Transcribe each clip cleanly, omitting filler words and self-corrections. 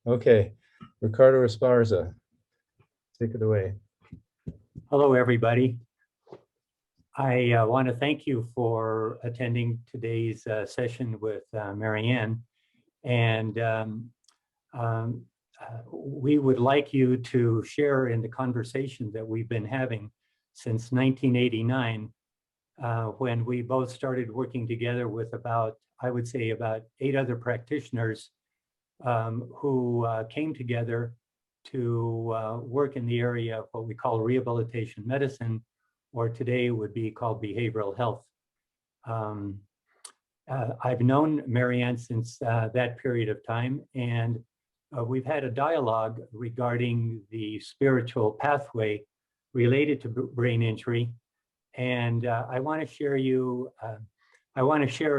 Okay, Ricardo Esparza, take it away. Hello, everybody. I want to thank you for attending today's session with Marianne. And we would like you to share in the conversation that we've been having since 1989, when we both started working together with I would say about 8 other practitioners who came together to work in the area of what we call rehabilitation medicine, or today would be called behavioral health. I've known Marianne since that period of time, and we've had a dialogue regarding the spiritual pathway related to brain injury. And I want to share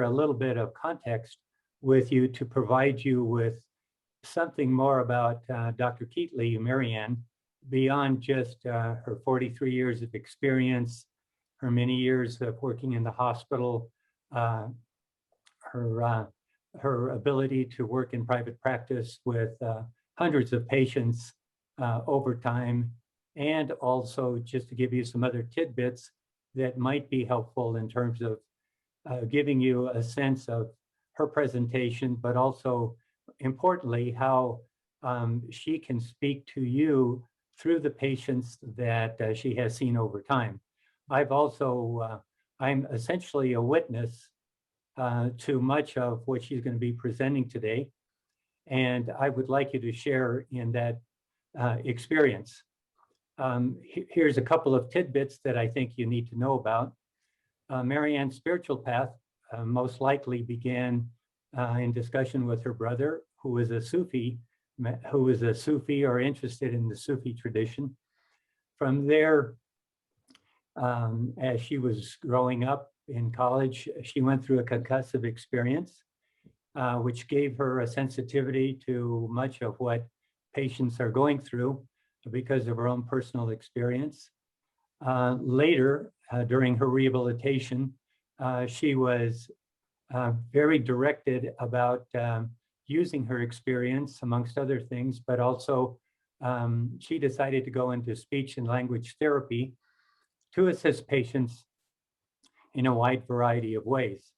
a little bit of context with you to provide you with something more about Dr. Keatley, Marianne, beyond just her 43 years of experience, her many years of working in the hospital, her ability to work in private practice with hundreds of patients over time, and also just to give you some other tidbits that might be helpful in terms of giving you a sense of her presentation, but also importantly, how she can speak to you through the patients that she has seen over time. I'm essentially a witness to much of what she's going to be presenting today. And I would like you to share in that experience. Here's a couple of tidbits that I think you need to know about. Marianne's spiritual path most likely began in discussion with her brother, who was a Sufi or interested in the Sufi tradition. From there, as she was growing up in college, she went through a concussive experience, which gave her a sensitivity to much of what patients are going through because of her own personal experience. Later, during her rehabilitation, she was very directed about using her experience, amongst other things, but also she decided to go into speech and language therapy to assist patients in a wide variety of ways.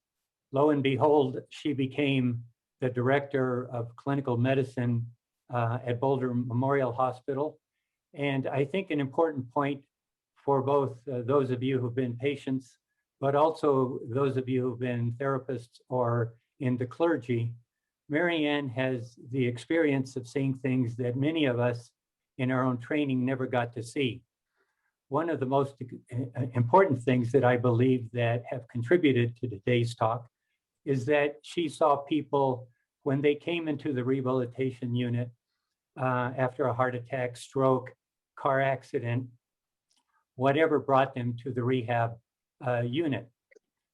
Lo and behold, she became the director of clinical medicine at Boulder Memorial Hospital. And I think an important point for both those of you who've been patients, but also those of you who've been therapists or in the clergy, Marianne has the experience of seeing things that many of us in our own training never got to see. One of the most important things that I believe that have contributed to today's talk is that she saw people when they came into the rehabilitation unit after a heart attack, stroke, car accident, whatever brought them to the rehab unit.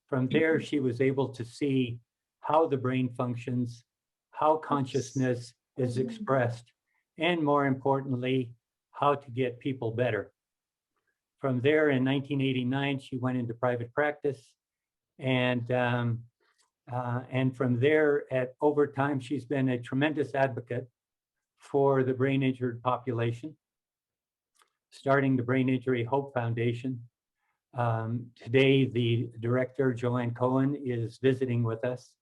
From there, she was able to see how the brain functions, how consciousness is expressed, and more importantly, how to get people better. From there, in 1989, she went into private practice, and from there, over time, she's been a tremendous advocate for the brain injured population, starting the Brain Injury Hope Foundation. Today, the director, Joanne Cohen, is visiting with us,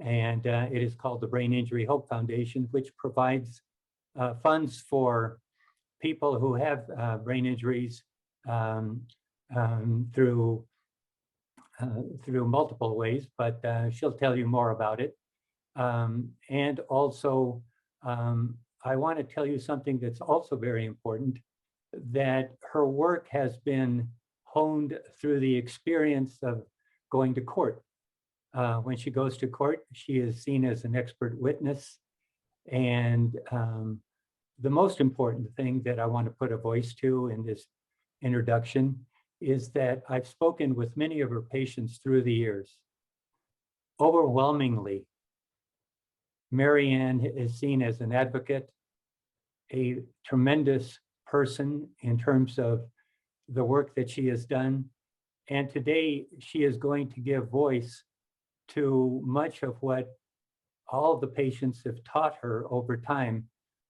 and it is called the Brain Injury Hope Foundation, which provides funds for people who have brain injuries through multiple ways, but she'll tell you more about it. And also, I want to tell you something that's also very important, that her work has been honed through the experience of going to court. When she goes to court, she is seen as an expert witness. And the most important thing that I want to put a voice to in this introduction is that I've spoken with many of her patients through the years. Overwhelmingly, Marianne is seen as an advocate, a tremendous person in terms of the work that she has done. And today she is going to give voice to much of what all of the patients have taught her over time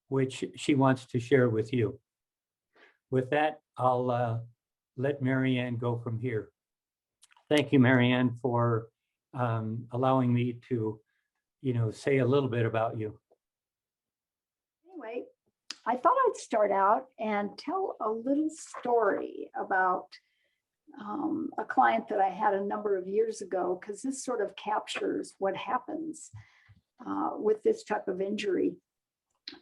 which she wants to share with you. With that, I'll let Marianne go from here. Thank you, Marianne, for allowing me to, say a little bit about you. Anyway, I thought I'd start out and tell a little story about a client that I had a number of years ago, because this sort of captures what happens with this type of injury.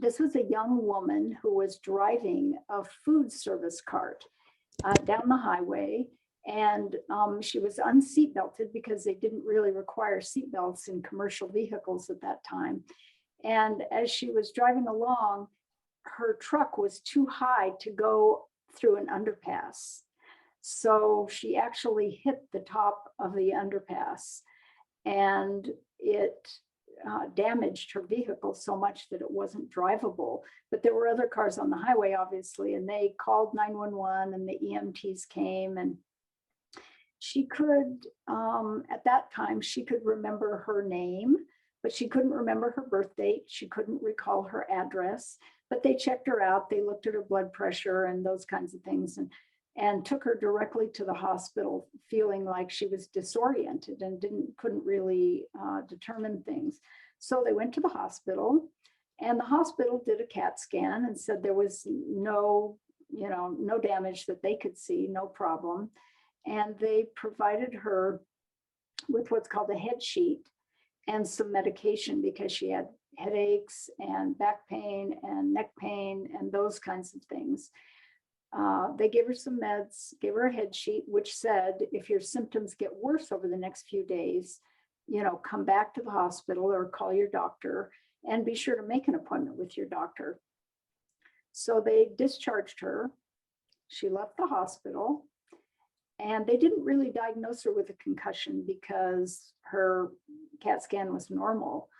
This was a young woman who was driving a food service cart down the highway, and she was unseatbelted because they didn't really require seatbelts in commercial vehicles at that time. And as she was driving along, her truck was too high to go through an underpass. So she actually hit the top of the underpass, and it damaged her vehicle so much that it wasn't drivable. But there were other cars on the highway, obviously, and they called 911 and the EMTs came, and she could, at that time, she could remember her name, but she couldn't remember her birth date. She couldn't recall her address, but they checked her out. They looked at her blood pressure and those kinds of things, and took her directly to the hospital, feeling like she was disoriented and couldn't really determine things. So they went to the hospital, and the hospital did a CAT scan and said there was no damage that they could see, no problem. And they provided her with what's called a head sheet and some medication because she had headaches and back pain and neck pain and those kinds of things. They gave her some meds, gave her a head sheet, which said, if your symptoms get worse over the next few days, come back to the hospital or call your doctor, and be sure to make an appointment with your doctor. So they discharged her. She left the hospital, and they didn't really diagnose her with a concussion because her CAT scan was normal.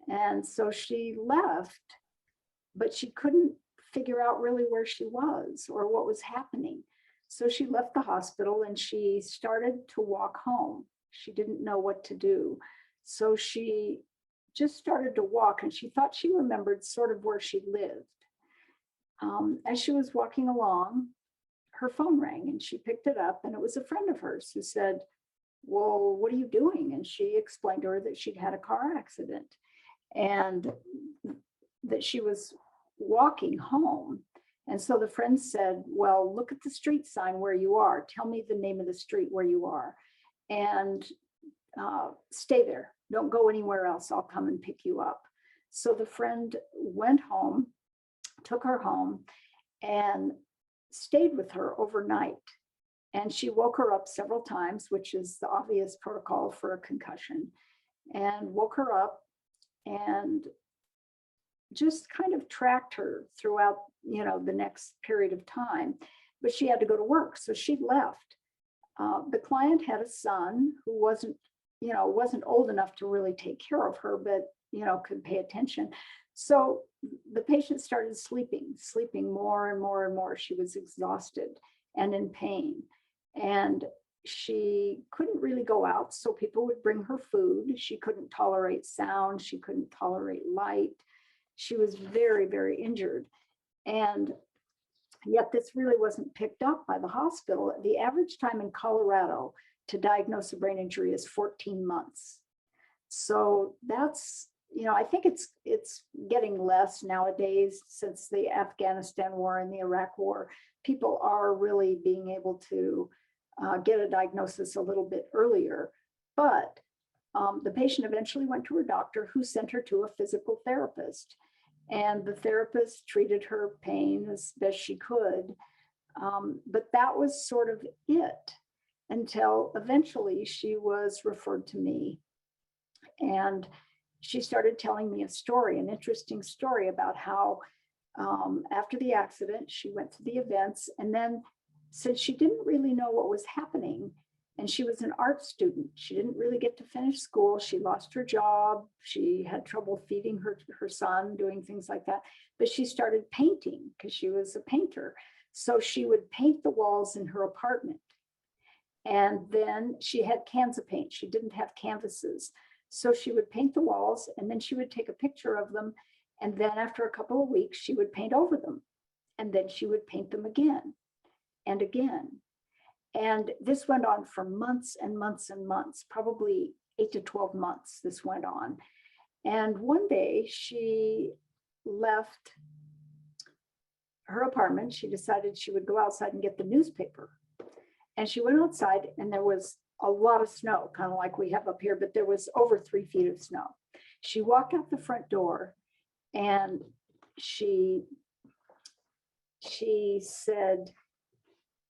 And so she left, but she couldn't figure out really where she was or what was happening. So she left the hospital and she started to walk home. She didn't know what to do. So she just started to walk, and she thought she remembered sort of where she lived. As she was walking along, her phone rang and she picked it up, and it was a friend of hers who said, well, what are you doing? And she explained to her that she'd had a car accident and that she was walking home. And so the friend said, well, look at the street sign where you are. Tell me the name of the street where you are, and stay there. Don't go anywhere else. I'll come and pick you up. So the friend went home, took her home, and stayed with her overnight. And she woke her up several times, which is the obvious protocol for a concussion, and woke her up and just kind of tracked her throughout, the next period of time. But she had to go to work, so she left. The client had a son who wasn't old enough to really take care of her, but could pay attention. So the patient started sleeping more and more and more. She was exhausted and in pain, and she couldn't really go out, so people would bring her food. She couldn't tolerate sound. She couldn't tolerate light. She was very, very injured. And yet this really wasn't picked up by the hospital. The average time in Colorado to diagnose a brain injury is 14 months. So that's, I think it's getting less nowadays since the Afghanistan war and the Iraq war. People are really being able to get a diagnosis a little bit earlier. But the patient eventually went to her doctor, who sent her to a physical therapist. And the therapist treated her pain as best she could. But that was sort of it until eventually she was referred to me. And she started telling me a story, an interesting story about how after the accident, she went to the events, and then since she didn't really know what was happening, and she was an art student, she didn't really get to finish school. She lost her job. She had trouble feeding her son, doing things like that. But she started painting because she was a painter. So she would paint the walls in her apartment. And then she had cans of paint. She didn't have canvases. So she would paint the walls, and then she would take a picture of them And then after a couple of weeks, she would paint over them. And then she would paint them again and again. And this went on for months and months and months, probably 8 to 12 months this went on. And one day she left her apartment. She decided she would go outside and get the newspaper. And she went outside and there was a lot of snow, kind of like we have up here, but there was over 3 feet of snow. She walked out the front door and she said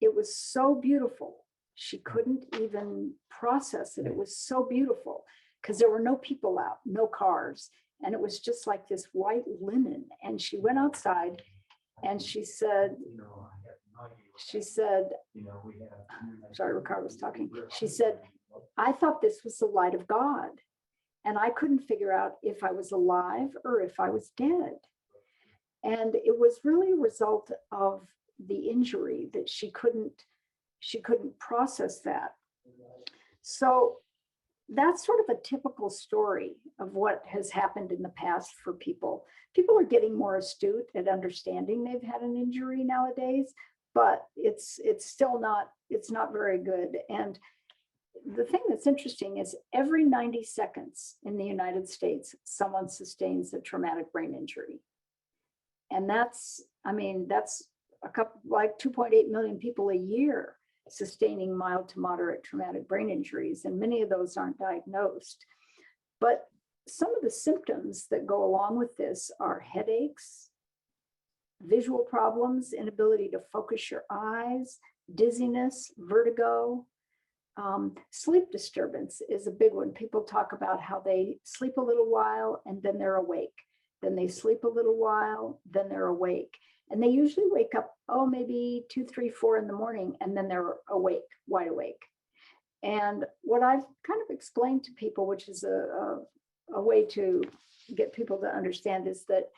it was so beautiful. She couldn't even process it. It was so beautiful because there were no people out, no cars. And it was just like this white linen. And she went outside and she said, sorry, Ricardo was talking. She said, I thought this was the light of God. And I couldn't figure out if I was alive or if I was dead. And it was really a result of the injury that she couldn't process that. So that's sort of a typical story of what has happened in the past for people. People are getting more astute at understanding they've had an injury nowadays, but it's still not, it's not very good. And the thing that's interesting is every 90 seconds in the United States, someone sustains a traumatic brain injury. And that's, I mean, that's a couple, like 2.8 million people a year sustaining mild to moderate traumatic brain injuries, and many of those aren't diagnosed. But some of the symptoms that go along with this are headaches, visual problems, inability to focus your eyes, dizziness, vertigo. Sleep disturbance is a big one. People talk about how they sleep a little while and then they're awake. Then they sleep a little while, then they're awake. And they usually wake up, oh, maybe 2, 3, 4 in the morning, and then they're awake, wide awake. And what I've kind of explained to people, which is a way to get people to understand, is that,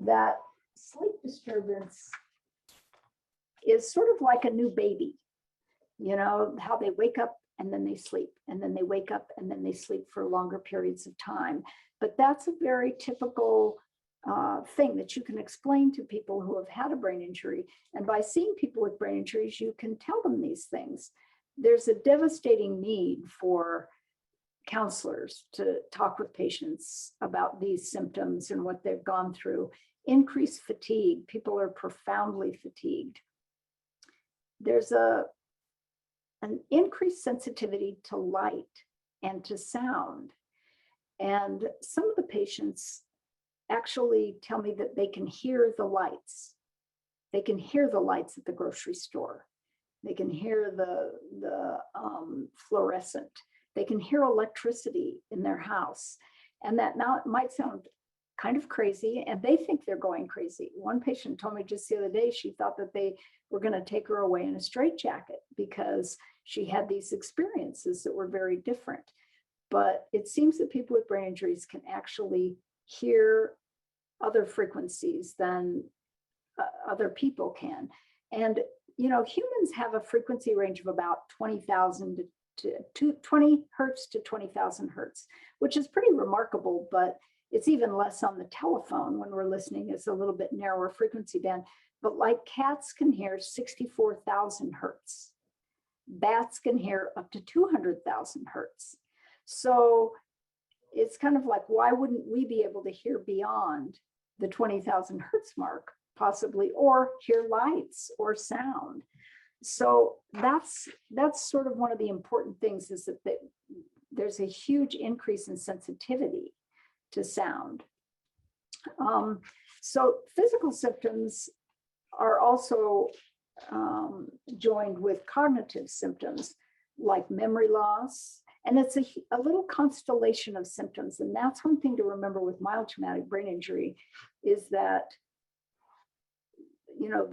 that sleep disturbance is sort of like a new baby. You know, how they wake up and then they sleep, and then they wake up and then they sleep for longer periods of time. But that's a very typical thing that you can explain to people who have had a brain injury. And by seeing people with brain injuries, you can tell them these things. There's a devastating need for counselors to talk with patients about these symptoms and what they've gone through. Increased fatigue. People are profoundly fatigued. There's an increased sensitivity to light and to sound. And some of the patients actually tell me that they can hear the lights. They can hear the lights at the grocery store. They can hear the fluorescent. They can hear electricity in their house. And that now it might sound kind of crazy, and they think they're going crazy. One patient told me just the other day, she thought that they were going to take her away in a straitjacket because she had these experiences that were very different. But it seems that people with brain injuries can actually hear other frequencies than other people can. And, you know, humans have a frequency range of about 20,000 to 20 hertz to 20,000 hertz, which is pretty remarkable, but it's even less on the telephone when we're listening. It's a little bit narrower frequency band. But like cats can hear 64,000 hertz. Bats can hear up to 200,000 hertz. So it's kind of like, why wouldn't we be able to hear beyond the 20,000 hertz mark, possibly, or hear lights or sound? So that's sort of one of the important things, is that there's a huge increase in sensitivity to sound. So physical symptoms are also joined with cognitive symptoms like memory loss. And it's a little constellation of symptoms. And that's one thing to remember with mild traumatic brain injury, is that, you know,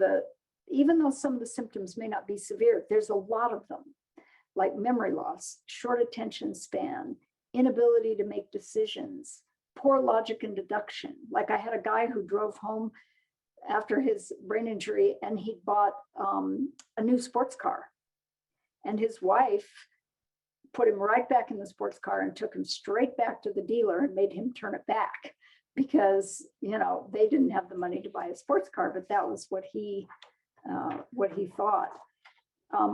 even though some of the symptoms may not be severe, there's a lot of them, like memory loss, short attention span, inability to make decisions, poor logic and deduction. Like I had a guy who drove home after his brain injury and he bought a new sports car. And his wife put him right back in the sports car and took him straight back to the dealer and made him turn it back because, you know, they didn't have the money to buy a sports car, but that was what he thought.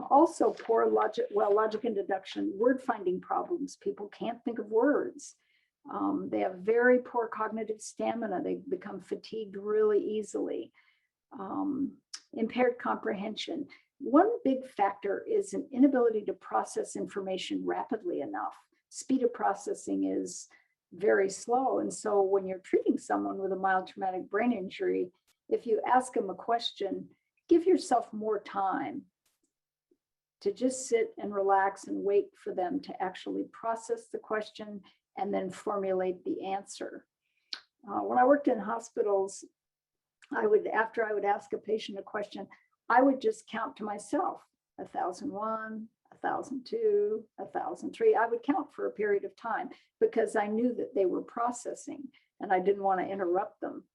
Also poor logic, logic and deduction, word finding problems. People can't think of words. They have very poor cognitive stamina. They become fatigued really easily. Impaired comprehension. One big factor is an inability to process information rapidly enough. Speed of processing is very slow. And so when you're treating someone with a mild traumatic brain injury, if you ask them a question, give yourself more time to just sit and relax and wait for them to actually process the question and then formulate the answer. When I worked in hospitals, after I would ask a patient a question, I would just count to myself, 1,001, 1,002, 1,003. I would count for a period of time because I knew that they were processing and I didn't want to interrupt them.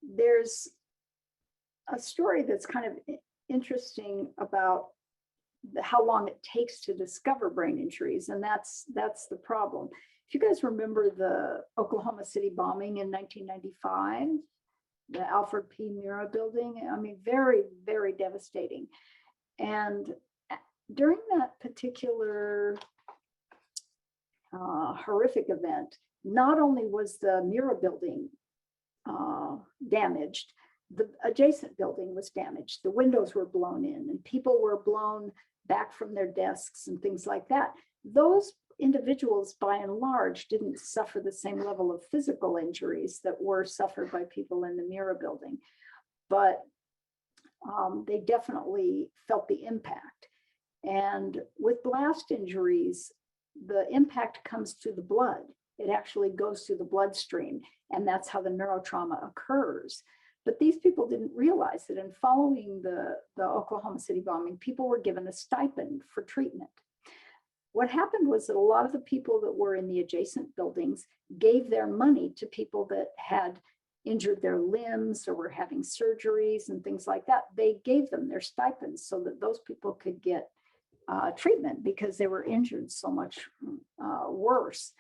There's a story that's kind of interesting about how long it takes to discover brain injuries, and that's the problem. If you guys remember the Oklahoma City bombing in 1995, the Alfred P. Murrah building, I mean, very, very devastating. And during that particular horrific event, not only was the Murrah building damaged, the adjacent building was damaged. The windows were blown in and people were blown back from their desks and things like that. Those individuals, by and large, didn't suffer the same level of physical injuries that were suffered by people in the Murrah building, but they definitely felt the impact. And with blast injuries, the impact comes to the blood. It actually goes through the bloodstream, and that's how the neurotrauma occurs. But these people didn't realize that in following the Oklahoma City bombing, people were given a stipend for treatment. What happened was that a lot of the people that were in the adjacent buildings gave their money to people that had injured their limbs or were having surgeries and things like that. They gave them their stipends so that those people could get treatment because they were injured so much worse.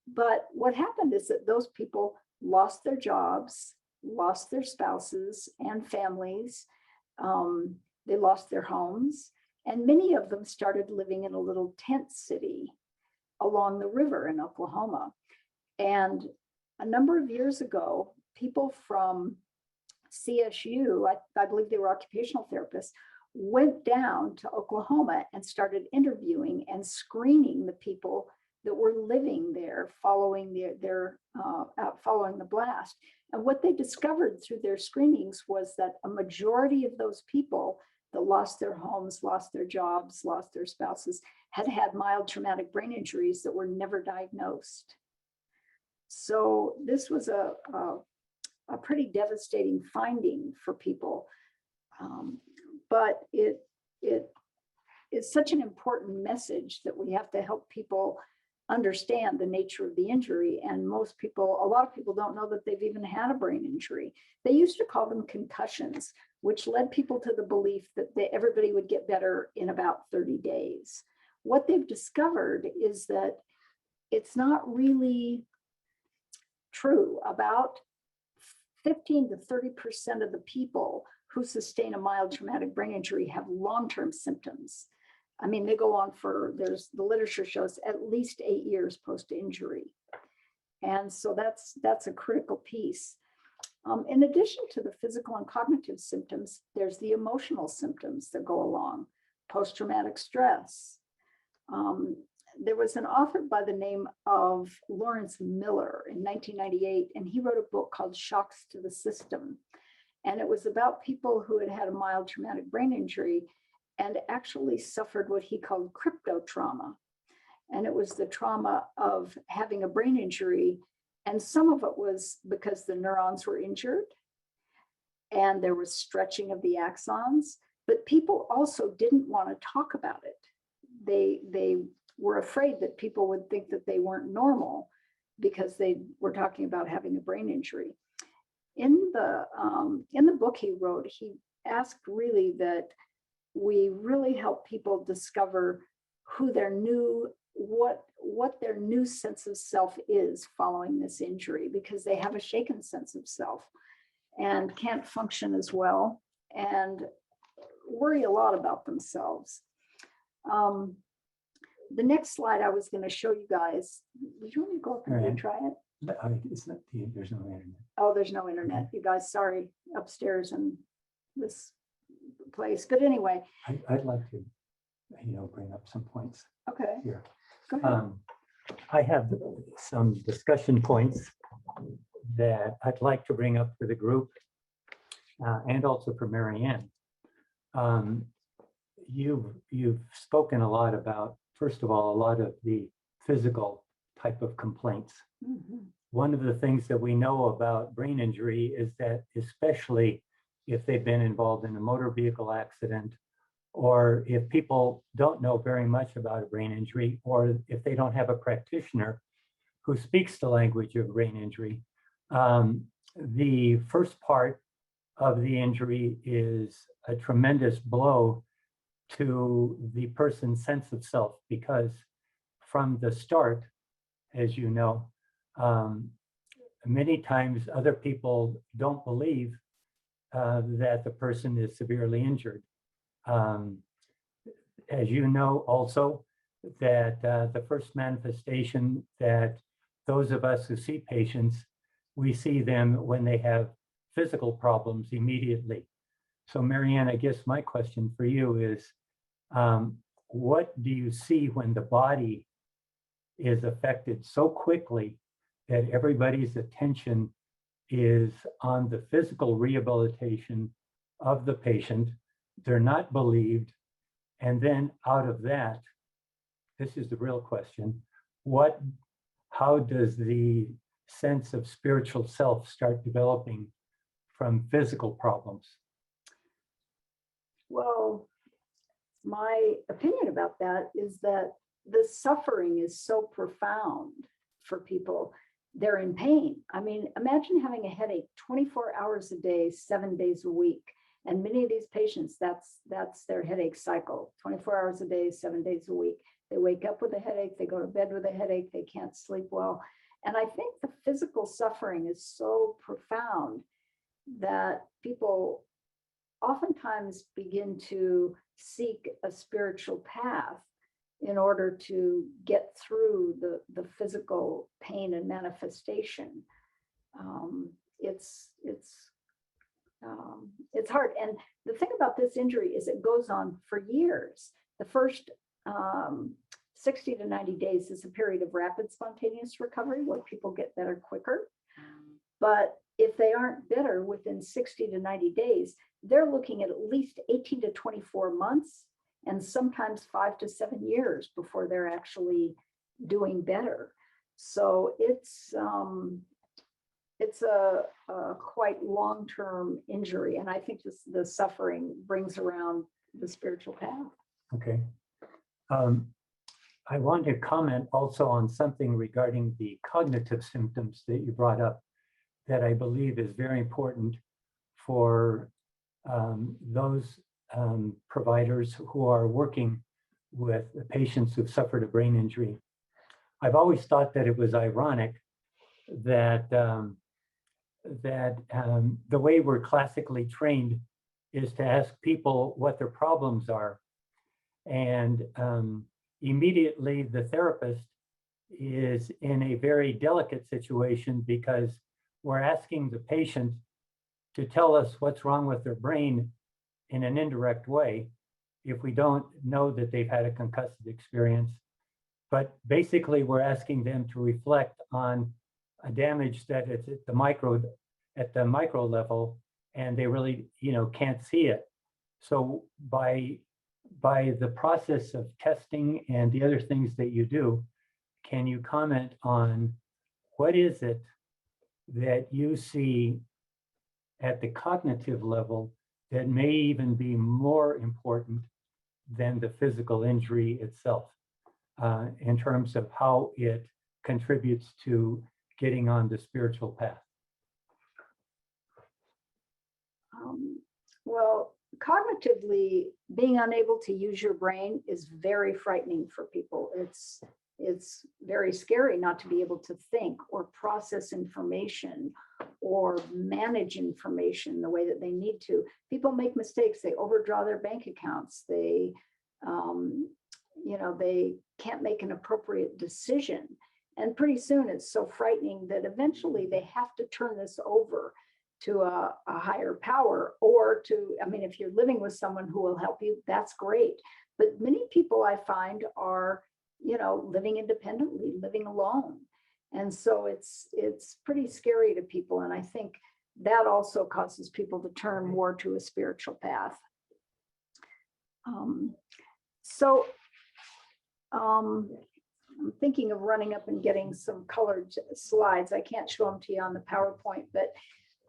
But what happened is that those people lost their jobs, lost their spouses and families. They lost their homes. And many of them started living in a little tent city along the river in Oklahoma. And a number of years ago, people from CSU, I believe they were occupational therapists, went down to Oklahoma and started interviewing and screening the people that were living there following following the blast. And what they discovered through their screenings was that a majority of those people that lost their homes, lost their jobs, lost their spouses, had had mild traumatic brain injuries that were never diagnosed. So this was a pretty devastating finding for people. But it is such an important message that we have to help people understand the nature of the injury. And most people, a lot of people don't know that they've even had a brain injury. They used to call them concussions, which led people to the belief that everybody would get better in about 30 days. What they've discovered is that it's not really true. About 15 to 30% of the people who sustain a mild traumatic brain injury have long-term symptoms. I mean, they go on for, the literature shows at least 8 years post-injury. And so that's a critical piece. In addition to the physical and cognitive symptoms, there's the emotional symptoms that go along, post-traumatic stress. There was an author by the name of Lawrence Miller in 1998, and he wrote a book called Shocks to the System. And it was about people who had had a mild traumatic brain injury and actually suffered what he called crypto trauma. And it was the trauma of having a brain injury. And some of it was because the neurons were injured and there was stretching of the axons, but people also didn't want to talk about it. They were afraid that people would think that they weren't normal because they were talking about having a brain injury. In the book he wrote, he asked really that we really help people discover who their new, what their new sense of self is following this injury, because they have a shaken sense of self and can't function as well and worry a lot about themselves. The next slide I was going to show you guys. Did you want me to go up and Right. try it? It's not, there's no internet. Oh, there's no internet. You guys, sorry, upstairs in this place. But anyway, I'd like to, bring up some points okay, here. go ahead. I have some discussion points that I'd like to bring up for the group and also for Marianne. You've spoken a lot about, first of all, a lot of the physical type of complaints. Mhm. One of the things that we know about brain injury is that, especially if they've been involved in a motor vehicle accident, or if people don't know very much about a brain injury, or if they don't have a practitioner who speaks the language of brain injury, the first part of the injury is a tremendous blow to the person's sense of self, because from the start, as you know, many times other people don't believe that the person is severely injured. As you know also, that the first manifestation that those of us who see patients, we see them when they have physical problems immediately. So Marianne, I guess my question for you is, what do you see when the body is affected so quickly that everybody's attention is on the physical rehabilitation of the patient? They're not believed. And then out of that, this is the real question, how does the sense of spiritual self start developing from physical problems? Well, my opinion about that is that the suffering is so profound for people. They're in pain. I mean, imagine having a headache 24 hours a day, 7 days a week. And many of these patients, that's their headache cycle, 24 hours a day, 7 days a week. They wake up with a headache, they go to bed with a headache, they can't sleep well. And I think the physical suffering is so profound that people oftentimes begin to seek a spiritual path in order to get through the physical pain and manifestation. It's hard. And the thing about this injury is it goes on for years. The first 60 to 90 days is a period of rapid spontaneous recovery where people get better quicker. But if they aren't better within 60 to 90 days, they're looking at least 18 to 24 months and sometimes 5 to 7 years before they're actually doing better. So it's a quite long-term injury. And I think the suffering brings around the spiritual path. Okay. I want to comment also on something regarding the cognitive symptoms that you brought up that I believe is very important for those providers who are working with the patients who've suffered a brain injury. I've always thought that it was ironic that the way we're classically trained is to ask people what their problems are. And immediately the therapist is in a very delicate situation because we're asking the patient to tell us what's wrong with their brain in an indirect way if we don't know that they've had a concussive experience. But basically we're asking them to reflect on a damage that is at the micro level, and they really can't see it. So by the process of testing and the other things that you do, can you comment on what is it that you see at the cognitive level that may even be more important than the physical injury itself, in terms of how it contributes to getting on the spiritual path? Well, cognitively, being unable to use your brain is very frightening for people. It's very scary not to be able to think or process information or manage information the way that they need to. People make mistakes. They overdraw their bank accounts. They, they can't make an appropriate decision. And pretty soon it's so frightening that eventually they have to turn this over to a higher power, or to, I mean, if you're living with someone who will help you, that's great. But many people I find are, living independently, living alone. And so it's pretty scary to people. And I think that also causes people to turn more to a spiritual path. I'm thinking of running up and getting some colored slides. I can't show them to you on the PowerPoint, but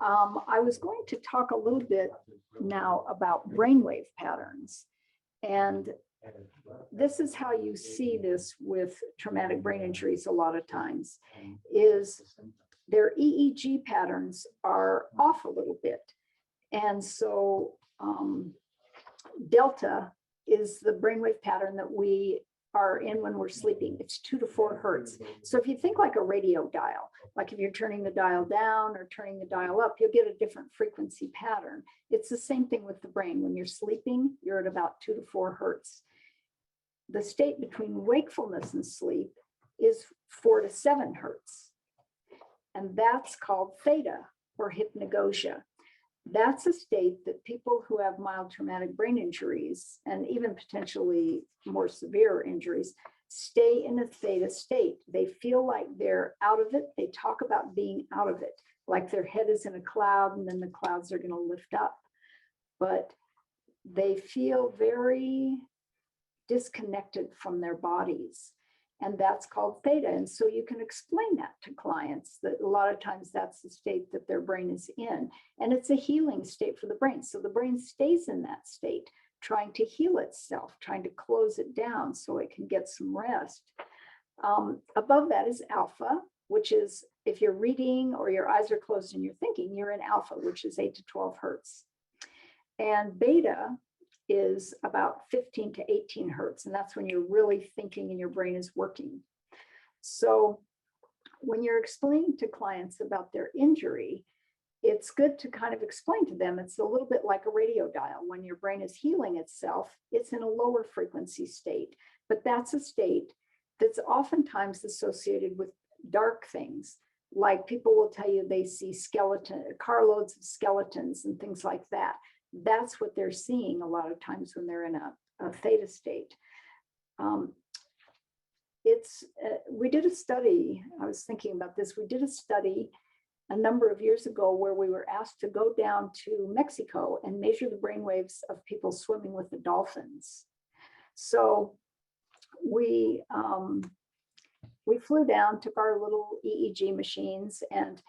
I was going to talk a little bit now about brainwave patterns. And this is how you see this with traumatic brain injuries a lot of times, is their EEG patterns are off a little bit. And so delta is the brainwave pattern that we are in when we're sleeping. It's 2 to 4 hertz. So if you think like a radio dial, like if you're turning the dial down or turning the dial up, you'll get a different frequency pattern. It's the same thing with the brain. When you're sleeping, you're at about 2 to 4 hertz. The state between wakefulness and sleep is 4 to 7 hertz. And that's called theta, or hypnagogia. That's a state that people who have mild traumatic brain injuries, and even potentially more severe injuries, stay in a theta state. They feel like they're out of it. They talk about being out of it, like their head is in a cloud and then the clouds are going to lift up. But they feel very disconnected from their bodies. And that's called theta. And so you can explain that to clients, that a lot of times that's the state that their brain is in. And it's a healing state for the brain. So the brain stays in that state, trying to heal itself, trying to close it down so it can get some rest. Above that is alpha, which is if you're reading or your eyes are closed and you're thinking, you're in alpha, which is 8 to 12 hertz. And beta is about 15 to 18 hertz. And that's when you're really thinking and your brain is working. So when you're explaining to clients about their injury, it's good to kind of explain to them, it's a little bit like a radio dial. When your brain is healing itself, it's in a lower frequency state, but that's a state that's oftentimes associated with dark things. Like people will tell you they see carloads of skeletons and things like that. That's what they're seeing a lot of times when they're in a theta state. We did a study, I was thinking about this, we did a study a number of years ago where we were asked to go down to Mexico and measure the brainwaves of people swimming with the dolphins. So we flew down, took our little EEG machines, and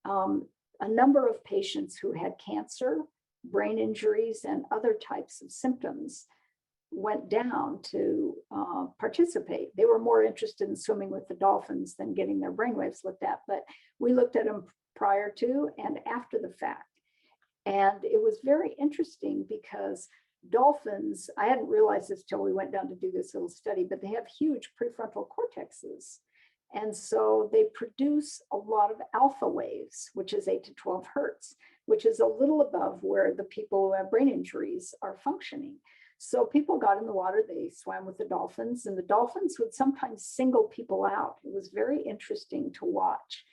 a number of patients who had cancer, brain injuries, and other types of symptoms went down to participate. They were more interested in swimming with the dolphins than getting their brainwaves looked at, but we looked at them prior to and after the fact. And it was very interesting because dolphins, I hadn't realized this till we went down to do this little study, but they have huge prefrontal cortexes. And so they produce a lot of alpha waves, which is 8 to 12 hertz, which is a little above where the people who have brain injuries are functioning. So people got in the water, they swam with the dolphins, and the dolphins would sometimes single people out. It was very interesting to watch.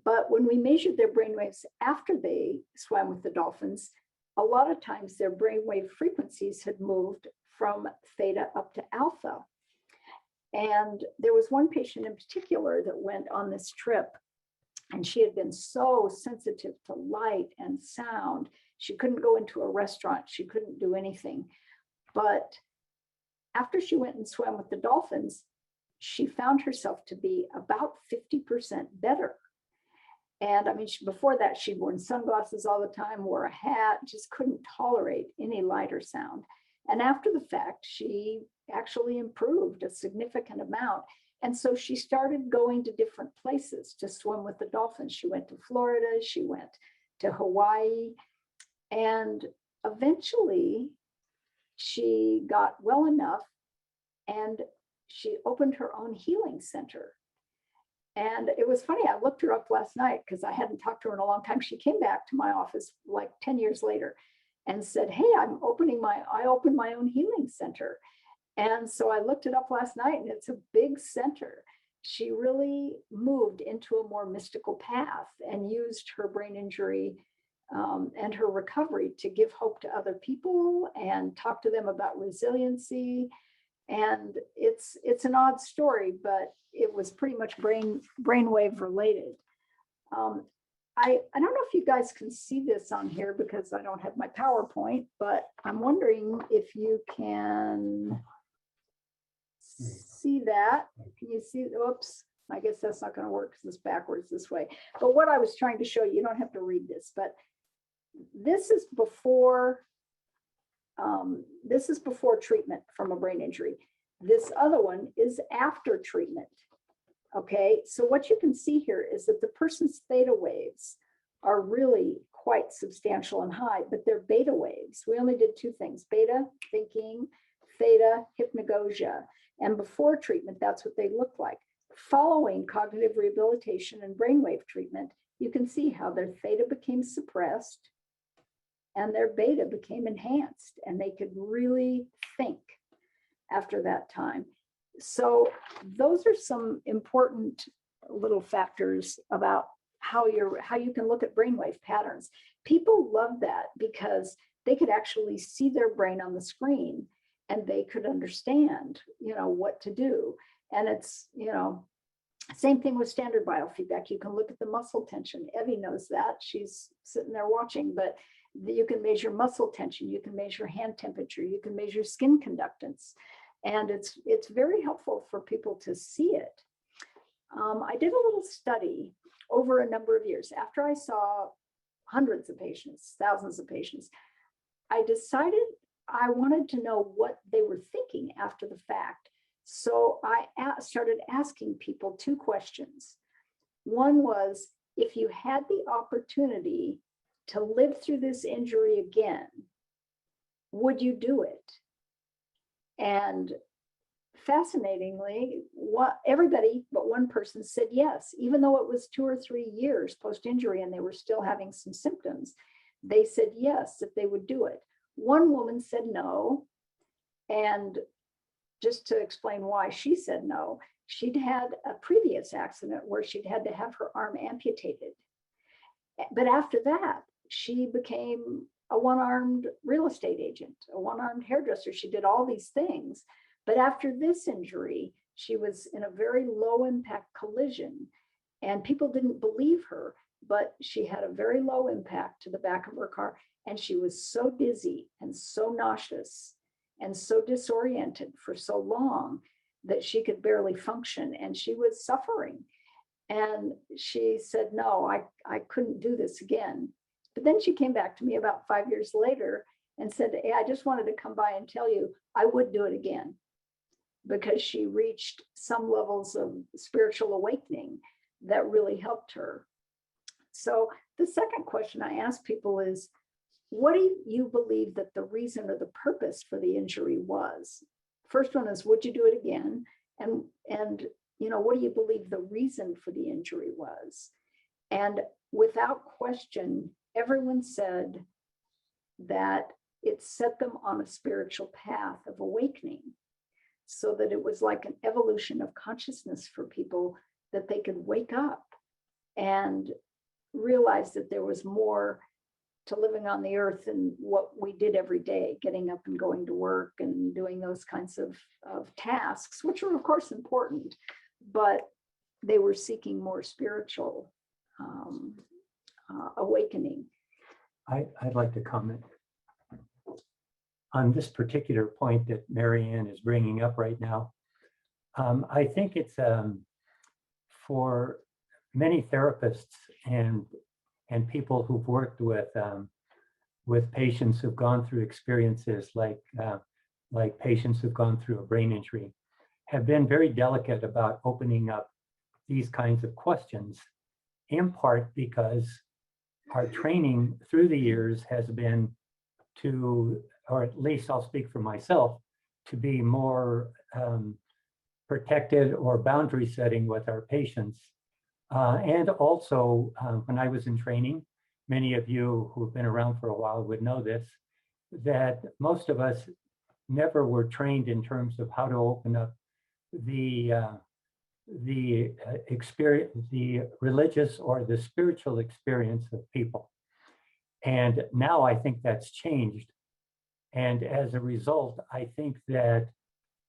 But when we measured their brainwaves after they swam with the dolphins, a lot of times their brainwave frequencies had moved from theta up to alpha. And there was one patient in particular that went on this trip, and she had been so sensitive to light and sound. She couldn't go into a restaurant. She couldn't do anything. But after she went and swam with the dolphins, she found herself to be about 50% better. And I mean, before that, she'd worn sunglasses all the time, wore a hat, just couldn't tolerate any light or sound. And after the fact, she actually improved a significant amount. And so she started going to different places to swim with the dolphins. She went to Florida, she went to Hawaii. And eventually she got well enough and she opened her own healing center. And it was funny, I looked her up last night because I hadn't talked to her in a long time. She came back to my office like 10 years later and said, hey, I opened my own healing center. And so I looked it up last night and it's a big center. She really moved into a more mystical path and used her brain injury and her recovery to give hope to other people and talk to them about resiliency. And it's an odd story, but it was pretty much brainwave related. I don't know if you guys can see this on here because I don't have my PowerPoint, but I'm wondering if you can see that. Can you see? Oops, I guess that's not going to work because it's backwards this way. But what I was trying to show you, you don't have to read this, but this is before treatment from a brain injury. This other one is after treatment. Okay, so what you can see here is that the person's theta waves are really quite substantial and high, but they're beta waves. We only did two things: beta, thinking, theta, hypnagogia. And before treatment, that's what they look like. Following cognitive rehabilitation and brainwave treatment, you can see how their theta became suppressed and their beta became enhanced, and they could really think after that time. So those are some important little factors about how you can look at brainwave patterns. People love that because they could actually see their brain on the screen and they could understand, what to do. And it's, same thing with standard biofeedback. You can look at the muscle tension. Evie knows that. She's sitting there watching, but you can measure muscle tension. You can measure hand temperature. You can measure skin conductance. And it's very helpful for people to see it. I did a little study over a number of years. After I saw hundreds of patients, thousands of patients, I decided I wanted to know what they were thinking after the fact. So I started asking people two questions. One was, if you had the opportunity to live through this injury again, would you do it? And fascinatingly, everybody but one person said yes, even though it was 2 or 3 years post-injury and they were still having some symptoms. They said yes, that they would do it. One woman said no, and just to explain why she said no, she'd had a previous accident where she'd had to have her arm amputated. But after that, she became a one-armed real estate agent, a one-armed hairdresser. She did all these things. But after this injury, she was in a very low impact collision and people didn't believe her, but she had a very low impact to the back of her car. And she was so dizzy and so nauseous and so disoriented for so long that she could barely function and she was suffering. And she said, no, I couldn't do this again. But then she came back to me about 5 years later and said, hey, I just wanted to come by and tell you I would do it again, because she reached some levels of spiritual awakening that really helped her. So the second question I ask people is, what do you believe that the reason or the purpose for the injury was? First one is, would you do it again? And what do you believe the reason for the injury was? And without question, everyone said that it set them on a spiritual path of awakening, so that it was like an evolution of consciousness for people, that they could wake up and realize that there was more to living on the earth than what we did every day, getting up and going to work and doing those kinds of tasks, which are of course important, but they were seeking more spiritual awakening. I'd like to comment on this particular point that Marianne is bringing up right now. I think it's for many therapists and people who've worked with patients who've gone through experiences like patients who've gone through a brain injury, have been very delicate about opening up these kinds of questions, in part because our training through the years has been to, or at least I'll speak for myself, to be more protected or boundary setting with our patients. And also, when I was in training, many of you who've been around for a while would know this, that most of us never were trained in terms of how to open up the experience, the religious or the spiritual experience of people. And now I think that's changed. And as a result, I think that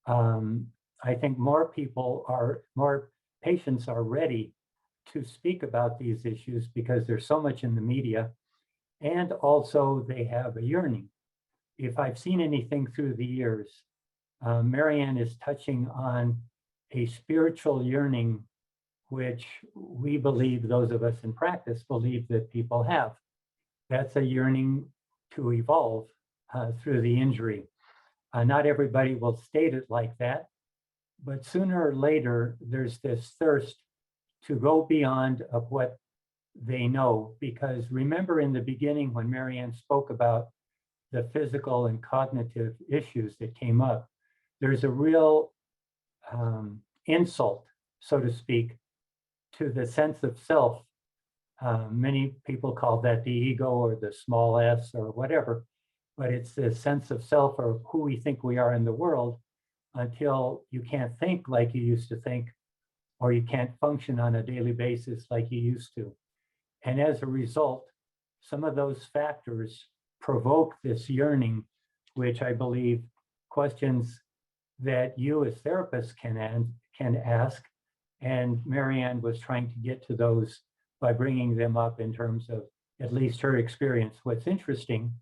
more patients are ready to speak about these issues because there's so much in the media, and also they have a yearning. If I've seen anything through the years, Marianne is touching on a spiritual yearning, which we believe, those of us in practice believe that people have. That's a yearning to evolve through the injury. Not everybody will state it like that, but sooner or later, there's this thirst to go beyond of what they know. Because remember in the beginning when Marianne spoke about the physical and cognitive issues that came up, there's a real insult, so to speak, to the sense of self. Many people call that the ego or the small s or whatever, but it's the sense of self or who we think we are in the world until you can't think like you used to think, or you can't function on a daily basis like you used to. And as a result, some of those factors provoke this yearning, which I believe questions that you as therapists can ask. And Marianne was trying to get to those by bringing them up in terms of at least her experience. What's interesting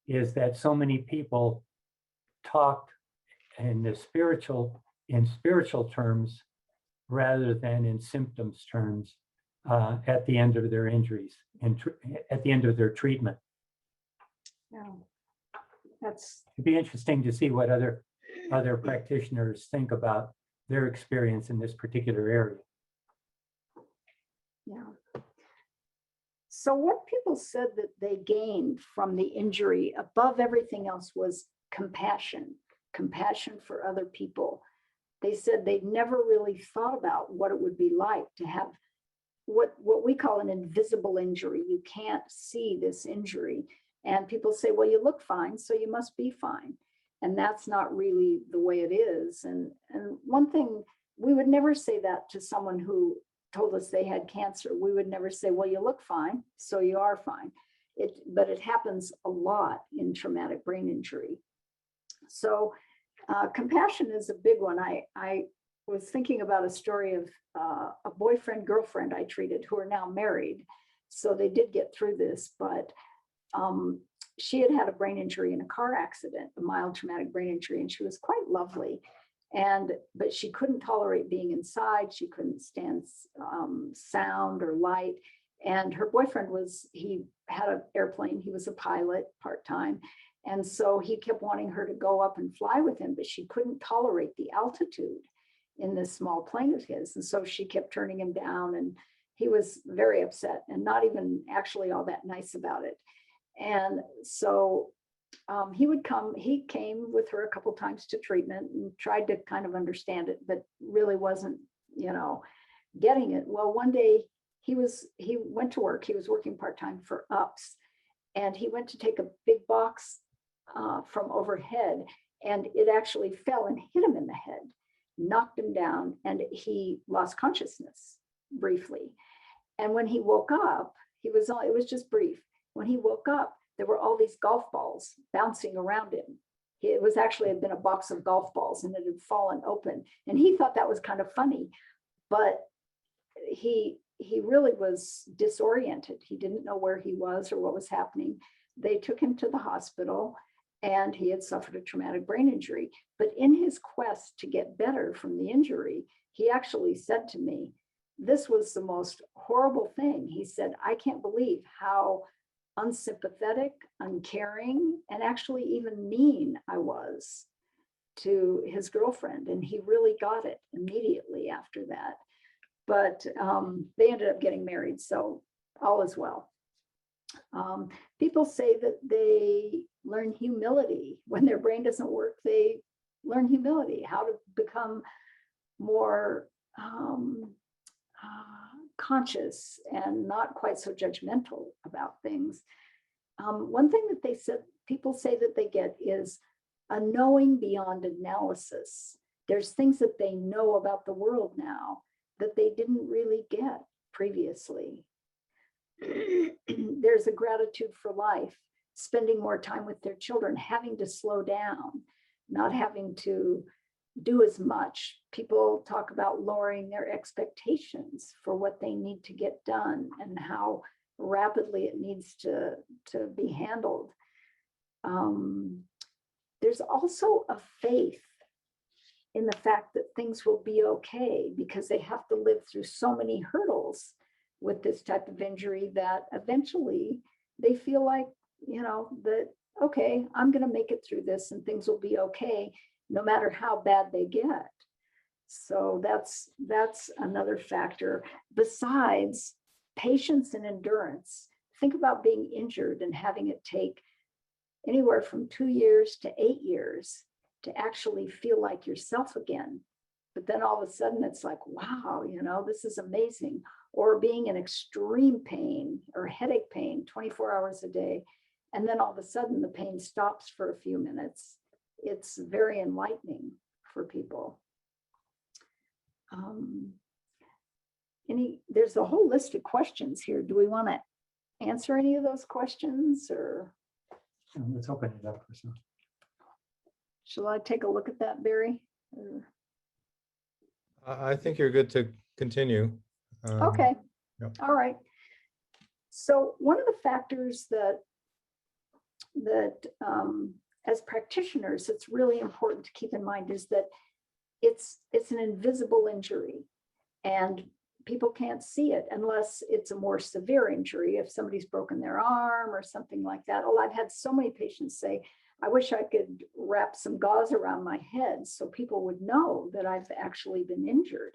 is that so many people talked in spiritual terms rather than in symptoms terms at the end of their injuries and at the end of their treatment. Yeah, that's. It'd be interesting to see what other practitioners think about their experience in this particular area. Yeah. So what people said that they gained from the injury above everything else was compassion for other people. They said they'd never really thought about what it would be like to have what we call an invisible injury. You can't see this injury. And people say, well, you look fine, so you must be fine. And that's not really the way it is. And one thing, we would never say that to someone who told us they had cancer. We would never say, well, you look fine, so you are fine. But it happens a lot in traumatic brain injury. So compassion is a big one. I was thinking about a story of a boyfriend, girlfriend I treated who are now married. So they did get through this, but she had a brain injury in a car accident, a mild traumatic brain injury, and she was quite lovely. But she couldn't tolerate being inside. She couldn't stand sound or light. And her boyfriend he had an airplane. He was a pilot part-time. And so he kept wanting her to go up and fly with him, but she couldn't tolerate the altitude in this small plane of his. And so she kept turning him down, and he was very upset and not even actually all that nice about it. And so he came with her a couple times to treatment and tried to kind of understand it, but really wasn't, getting it. Well, one day he went to work. He was working part-time for UPS, and he went to take a big box from overhead, and it actually fell and hit him in the head, knocked him down, and he lost consciousness briefly. And when he woke up, it was just brief. When he woke up, there were all these golf balls bouncing around him. It was actually had been a box of golf balls, and it had fallen open. And he thought that was kind of funny, but he really was disoriented. He didn't know where he was or what was happening. They took him to the hospital, and he had suffered a traumatic brain injury. But in his quest to get better from the injury, he actually said to me, this was the most horrible thing. He said, I can't believe how unsympathetic, uncaring, and actually even mean I was to his girlfriend. And he really got it immediately after that. But they ended up getting married. So all is well. People say that they learn humility. When their brain doesn't work, they learn humility, how to become more conscious and not quite so judgmental about things. One thing that they said, people say that they get is a knowing beyond analysis. There's things that they know about the world now that they didn't really get previously. There's a gratitude for life, spending more time with their children, having to slow down, not having to do as much. People talk about lowering their expectations for what they need to get done and how rapidly it needs to be handled. There's also a faith in the fact that things will be okay because they have to live through so many hurdles with this type of injury that eventually they feel like, that, okay, I'm going to make it through this and things will be okay, no matter how bad they get. So that's another factor. Besides patience and endurance, think about being injured and having it take anywhere from 2 years to 8 years to actually feel like yourself again. But then all of a sudden it's like, wow, this is amazing. Or being in extreme pain or headache pain 24 hours a day. And then all of a sudden the pain stops for a few minutes. It's very enlightening for people. There's a whole list of questions here. Do we want to answer any of those questions, or? Let's open it up for some. Shall I take a look at that, Barry? I think you're good to continue. Okay. Yep. All right. So one of the factors that as practitioners, it's really important to keep in mind is that it's an invisible injury and people can't see it unless it's a more severe injury. If somebody's broken their arm or something like that. Oh, I've had so many patients say, I wish I could wrap some gauze around my head so people would know that I've actually been injured.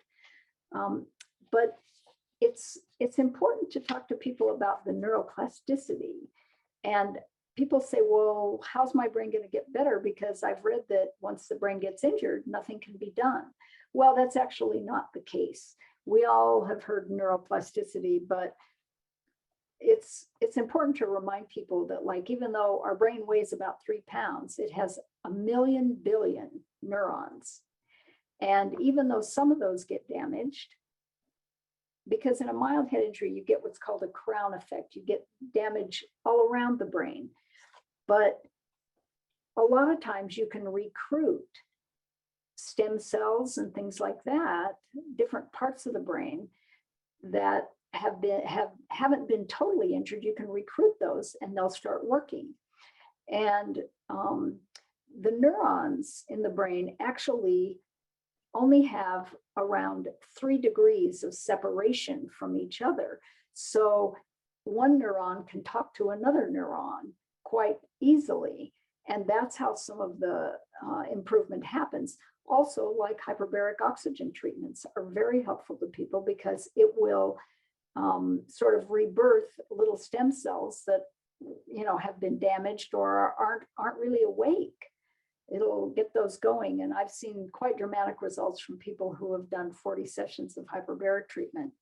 But it's important to talk to people about the neuroplasticity. And people say, well, how's my brain going to get better? Because I've read that once the brain gets injured, nothing can be done. Well, that's actually not the case. We all have heard neuroplasticity, but it's important to remind people that, like, even though our brain weighs about 3 pounds, it has 1,000,000 billion neurons. And even though some of those get damaged, because in a mild head injury, you get what's called a crown effect. You get damage all around the brain. But a lot of times you can recruit stem cells and things like that, different parts of the brain that haven't been totally injured. You can recruit those and they'll start working. And the neurons in the brain actually only have around 3 degrees of separation from each other. So one neuron can talk to another neuron quite easily. And that's how some of the improvement happens. Also, like hyperbaric oxygen treatments are very helpful to people because it will sort of rebirth little stem cells that have been damaged or aren't really awake. It'll get those going. And I've seen quite dramatic results from people who have done 40 sessions of hyperbaric treatment.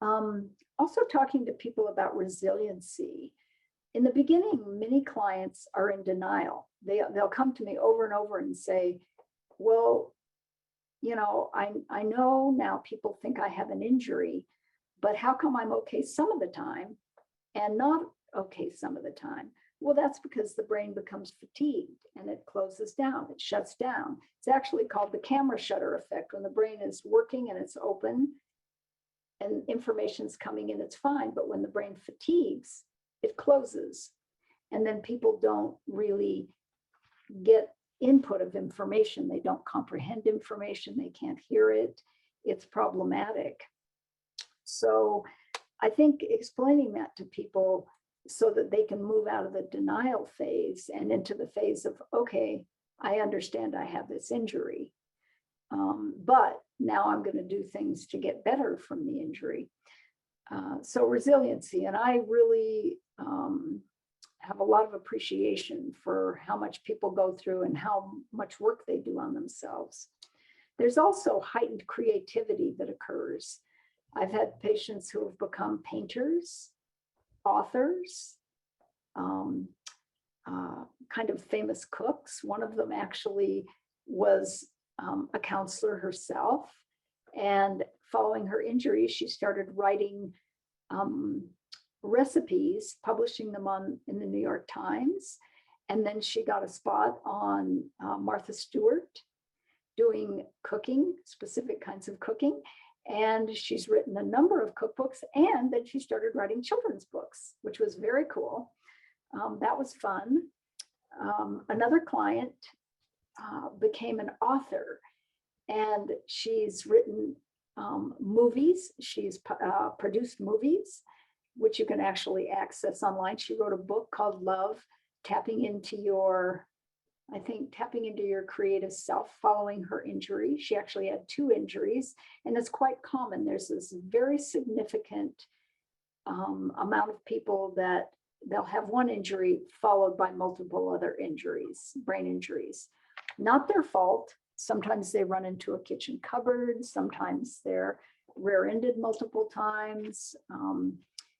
Also talking to people about resiliency. In the beginning, many clients are in denial. They'll come to me over and over and say, well, I know now people think I have an injury, but how come I'm okay some of the time and not okay some of the time? Well, that's because the brain becomes fatigued and it closes down, it shuts down. It's actually called the camera shutter effect. When the brain is working and it's open and information's coming in, it's fine. But when the brain fatigues, it closes. And then people don't really get input of information. They don't comprehend information. They can't hear it. It's problematic. So I think explaining that to people so that they can move out of the denial phase and into the phase of, okay, I understand I have this injury, but now I'm going to do things to get better from the injury. So resiliency, and I really have a lot of appreciation for how much people go through and how much work they do on themselves. There's also heightened creativity that occurs. I've had patients who have become painters, authors, kind of famous cooks. One of them actually was a counselor herself. And following her injury, she started writing recipes, publishing them in the New York Times. And then she got a spot on Martha Stewart doing cooking, specific kinds of cooking. And she's written a number of cookbooks, and then she started writing children's books, which was very cool. That was fun. Another client became an author, and she's written movies. She's produced movies, which you can actually access online. She wrote a book called Love, Tapping into Your Creative Self following her injury. She actually had 2 injuries, and it's quite common. There's this very significant amount of people that they'll have one injury followed by multiple other injuries, brain injuries. Not their fault. Sometimes they run into a kitchen cupboard. Sometimes they're rear-ended multiple times.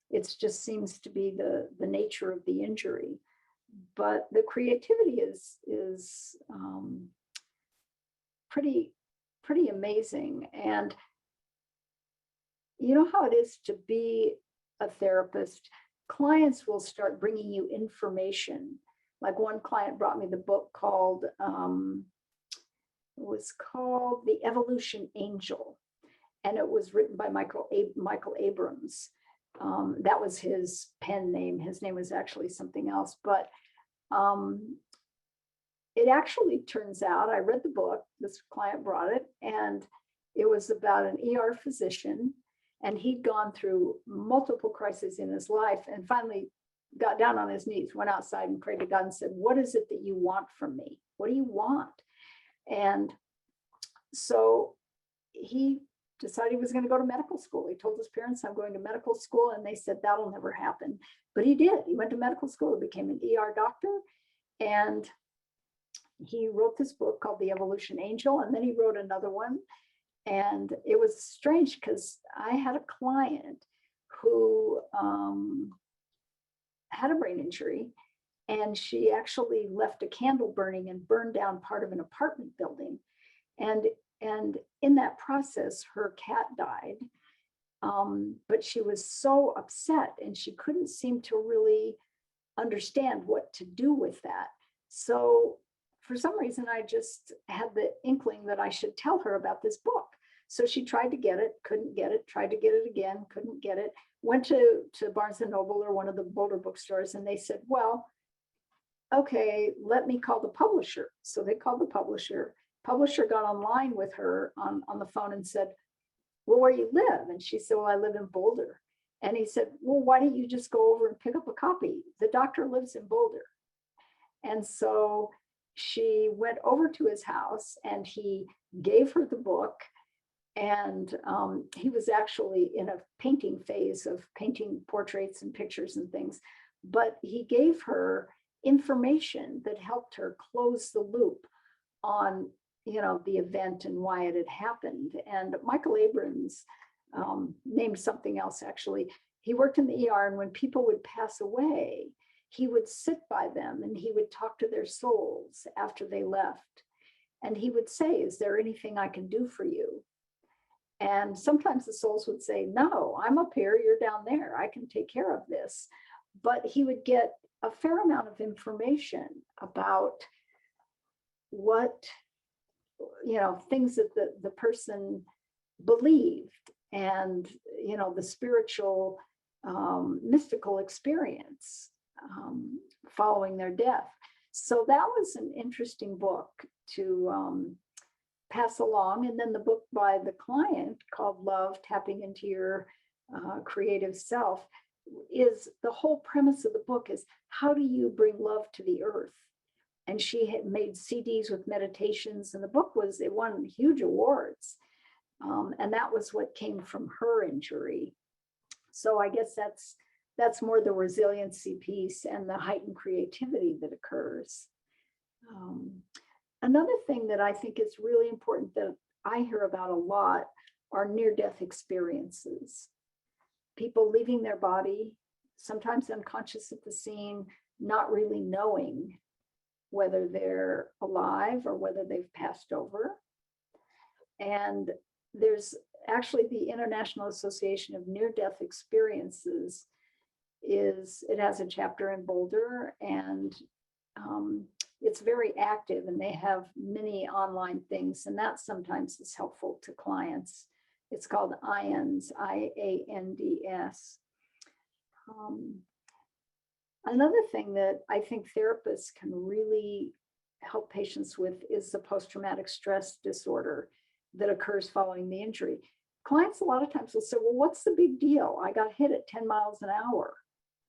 It just seems to be the nature of the injury. But the creativity is pretty amazing. And you know how it is to be a therapist. Clients will start bringing you information. Like one client brought me the book called, it was called The Evolution Angel. And it was written by Michael Abrams. That was his pen name. His name was actually something else. But it actually turns out, I read the book, this client brought it, and it was about an ER physician. And he'd gone through multiple crises in his life and finally got down on his knees, went outside and prayed to God and said, what is it that you want from me? What do you want? And so he decided he was going to go to medical school. He told his parents, I'm going to medical school. And they said, that'll never happen. But he did. He went to medical school, became an ER doctor. And he wrote this book called The Evolution Angel. And then he wrote another one. And it was strange because I had a client who had a brain injury, and she actually left a candle burning and burned down part of an apartment building. And in that process, her cat died. But she was so upset and she couldn't seem to really understand what to do with that. So for some reason, I just had the inkling that I should tell her about this book. So she tried to get it, couldn't get it, tried to get it again, couldn't get it, went to Barnes & Noble or one of the Boulder bookstores, and they said, well, okay, let me call the publisher. So they called the publisher. Publisher got online with her on the phone and said, well, where you live? And she said, well, I live in Boulder. And he said, well, why don't you just go over and pick up a copy? The doctor lives in Boulder. And so she went over to his house and he gave her the book. And he was actually in a painting phase of painting portraits and pictures and things. But he gave her information that helped her close the loop on, the event and why it had happened. And Michael Abrams named something else, actually. He worked in the ER, and when people would pass away, he would sit by them and he would talk to their souls after they left. And he would say, is there anything I can do for you? And sometimes the souls would say, no, I'm up here, you're down there, I can take care of this. But he would get a fair amount of information about what, things that the person believed and, the spiritual, mystical experience following their death. So that was an interesting book to pass along. And then the book by the client called Love, Tapping into Your Creative Self, is the whole premise of the book is how do you bring love to the earth? And she had made CDs with meditations, and the book it won huge awards. And that was what came from her injury. So I guess that's more the resiliency piece and the heightened creativity that occurs. Another thing that I think is really important that I hear about a lot are near-death experiences. People leaving their body, sometimes unconscious at the scene, not really knowing whether they're alive or whether they've passed over. And there's actually the International Association of Near-Death Experiences it has a chapter in Boulder, and it's very active, and they have many online things, and that sometimes is helpful to clients. It's called IANDS, IANDS. Another thing that I think therapists can really help patients with is the post-traumatic stress disorder that occurs following the injury. Clients a lot of times will say, well, what's the big deal? I got hit at 10 miles an hour.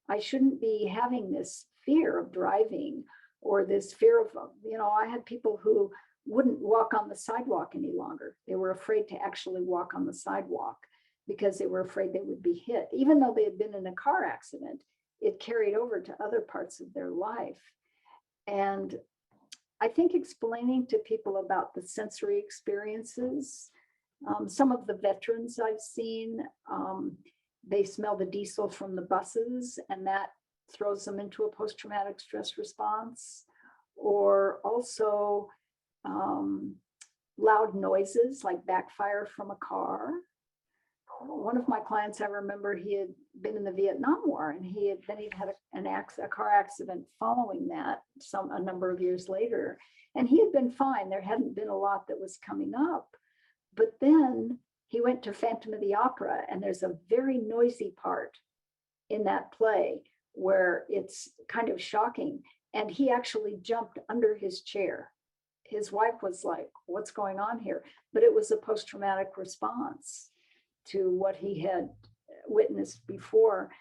I shouldn't be having this fear of driving or this fear of, I had people who wouldn't walk on the sidewalk any longer. They were afraid to actually walk on the sidewalk because they were afraid they would be hit. Even though they had been in a car accident, it carried over to other parts of their life. And I think explaining to people about the sensory experiences, some of the veterans I've seen, they smell the diesel from the buses, and that throws them into a post-traumatic stress response. Or also loud noises like backfire from a car. One of my clients, I remember, he had been in the Vietnam War, and he'd had a car accident following that a number of years later, and he had been fine. There hadn't been a lot that was coming up, but then he went to Phantom of the Opera, and there's a very noisy part in that play where it's kind of shocking, and he actually jumped under his chair. His wife was like, what's going on here? But it was a post-traumatic response to what he had witnessed before.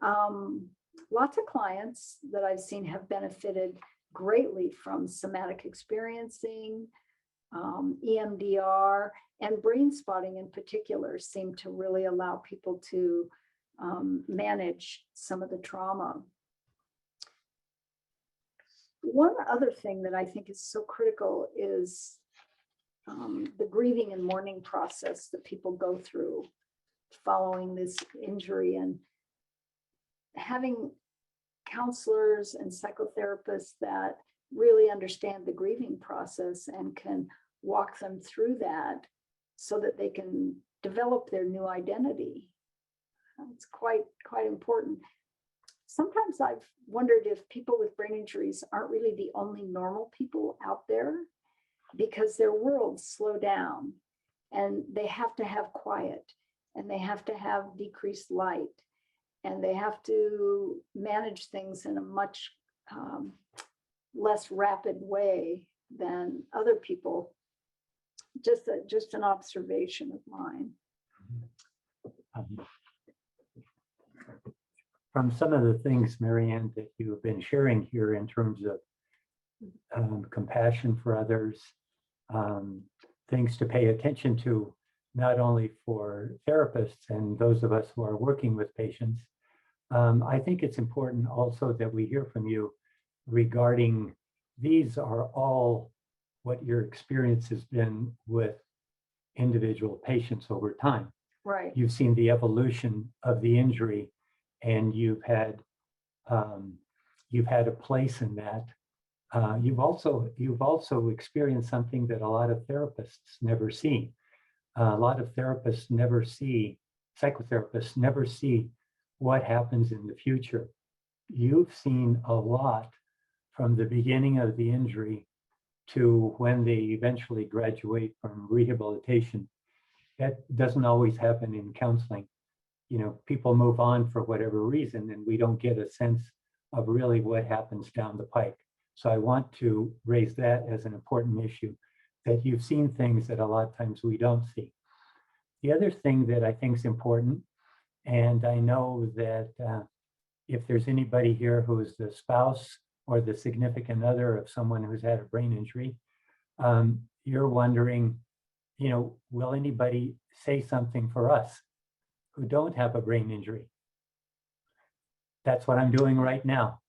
Lots of clients that I've seen have benefited greatly from somatic experiencing, EMDR, and brain spotting in particular seem to really allow people to manage some of the trauma. One other thing that I think is so critical is the grieving and mourning process that people go through following this injury, and having counselors and psychotherapists that really understand the grieving process and can walk them through that so that they can develop their new identity. It's quite important. Sometimes I've wondered if people with brain injuries aren't really the only normal people out there, because their worlds slow down and they have to have quiet, and they have to have decreased light, and they have to manage things in a much less rapid way than other people. Just an observation of mine. From some of the things, Marianne, that you have been sharing here in terms of compassion for others, things to pay attention to, not only for therapists and those of us who are working with patients, I think it's important also that we hear from you regarding these are all what your experience has been with individual patients over time. Right. You've seen the evolution of the injury, and you've had a place in that. You've also experienced something that a lot of therapists never see. A lot of therapists never see, psychotherapists never see what happens in the future. You've seen a lot from the beginning of the injury to when they eventually graduate from rehabilitation. That doesn't always happen in counseling. People move on for whatever reason, and we don't get a sense of really what happens down the pike. So I want to raise that as an important issue, that you've seen things that a lot of times we don't see. The other thing that I think is important, and I know that if there's anybody here who is the spouse or the significant other of someone who's had a brain injury, you're wondering, will anybody say something for us who don't have a brain injury. That's what I'm doing right now.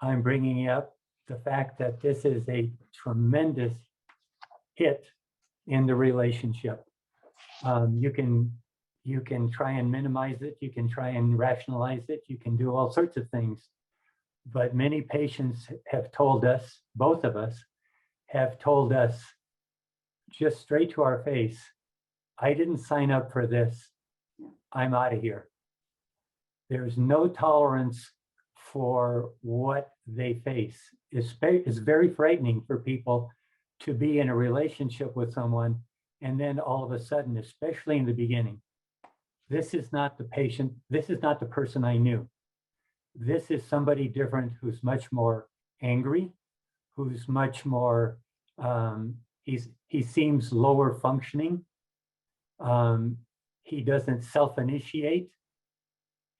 I'm bringing up the fact that this is a tremendous hit in the relationship. You can try and minimize it. You can try and rationalize it. You can do all sorts of things. But many patients have told us, both of us, have told us just straight to our face, I didn't sign up for this. I'm out of here. There's no tolerance for what they face. It's very frightening for people to be in a relationship with someone and then all of a sudden, especially in the beginning, this is not the patient, this is not the person I knew. This is somebody different who's much more angry, who's much more, he seems lower functioning. He doesn't self-initiate,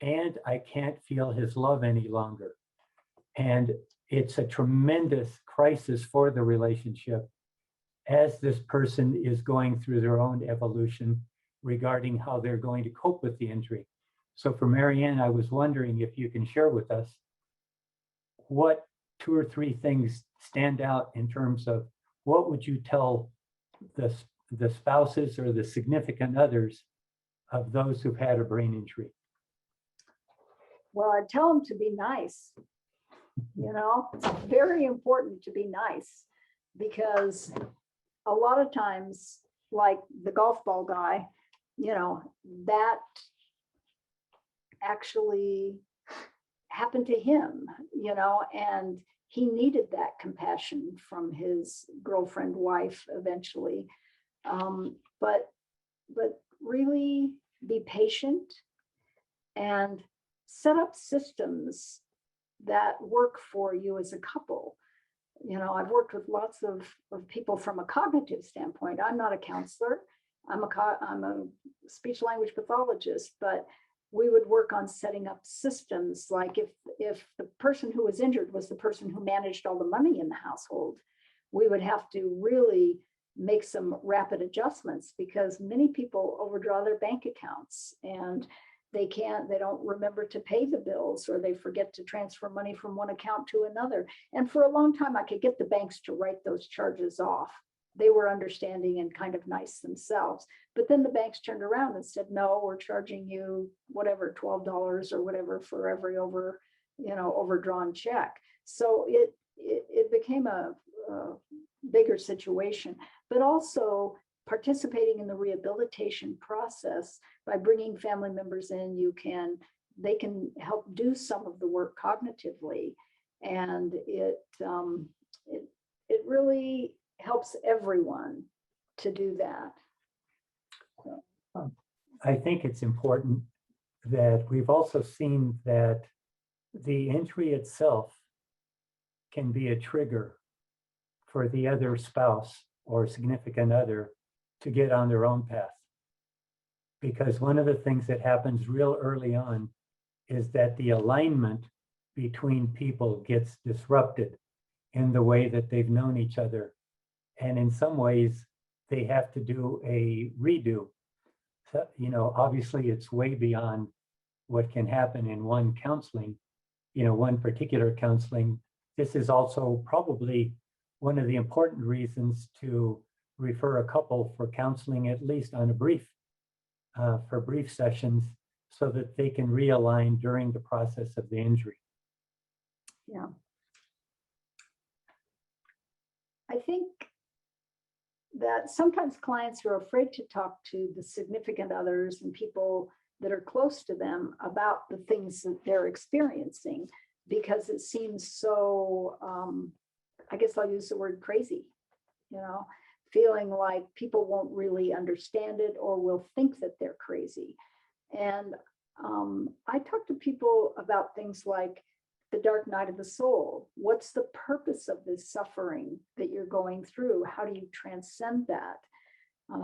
and I can't feel his love any longer. And it's a tremendous crisis for the relationship as this person is going through their own evolution regarding how they're going to cope with the injury. So for Marianne, I was wondering if you can share with us what 2 or 3 things stand out in terms of what would you tell the spouses or the significant others of those who've had a brain injury? Well, I tell them to be nice. You know, it's very important to be nice, because a lot of times, like the golf ball guy, you know, that actually happened to him, you know, and he needed that compassion from his girlfriend, wife, eventually. But really be patient and set up systems that work for you as a couple. You know, I've worked with lots of people from a cognitive standpoint. I'm not a counselor. I'm a speech language pathologist, but we would work on setting up systems. Like if the person who was injured was the person who managed all the money in the household, we would have to really make some rapid adjustments, because many people overdraw their bank accounts and they don't remember to pay the bills, or they forget to transfer money from one account to another. And for a long time, I could get the banks to write those charges off. They were understanding and kind of nice themselves. But then the banks turned around and said, no, we're charging you whatever, $12 or whatever for every overdrawn check. So it became a bigger situation, but also participating in the rehabilitation process by bringing family members in. They can help do some of the work cognitively, and it really helps everyone to do that. I think it's important that we've also seen that the injury itself can be a trigger for the other spouse or significant other to get on their own path. Because one of the things that happens real early on is that the alignment between people gets disrupted in the way that they've known each other. And in some ways, they have to do a redo. So, you know, obviously it's way beyond what can happen in one counseling, you know, one particular counseling. This is also probably one of the important reasons to refer a couple for counseling, at least on a brief sessions, so that they can realign during the process of the injury. Yeah. I think that sometimes clients are afraid to talk to the significant others and people that are close to them about the things that they're experiencing, because it seems so, I guess I'll use the word crazy, you know, feeling like people won't really understand it or will think that they're crazy. And I talk to people about things like the dark night of the soul. What's the purpose of this suffering that you're going through? How do you transcend that?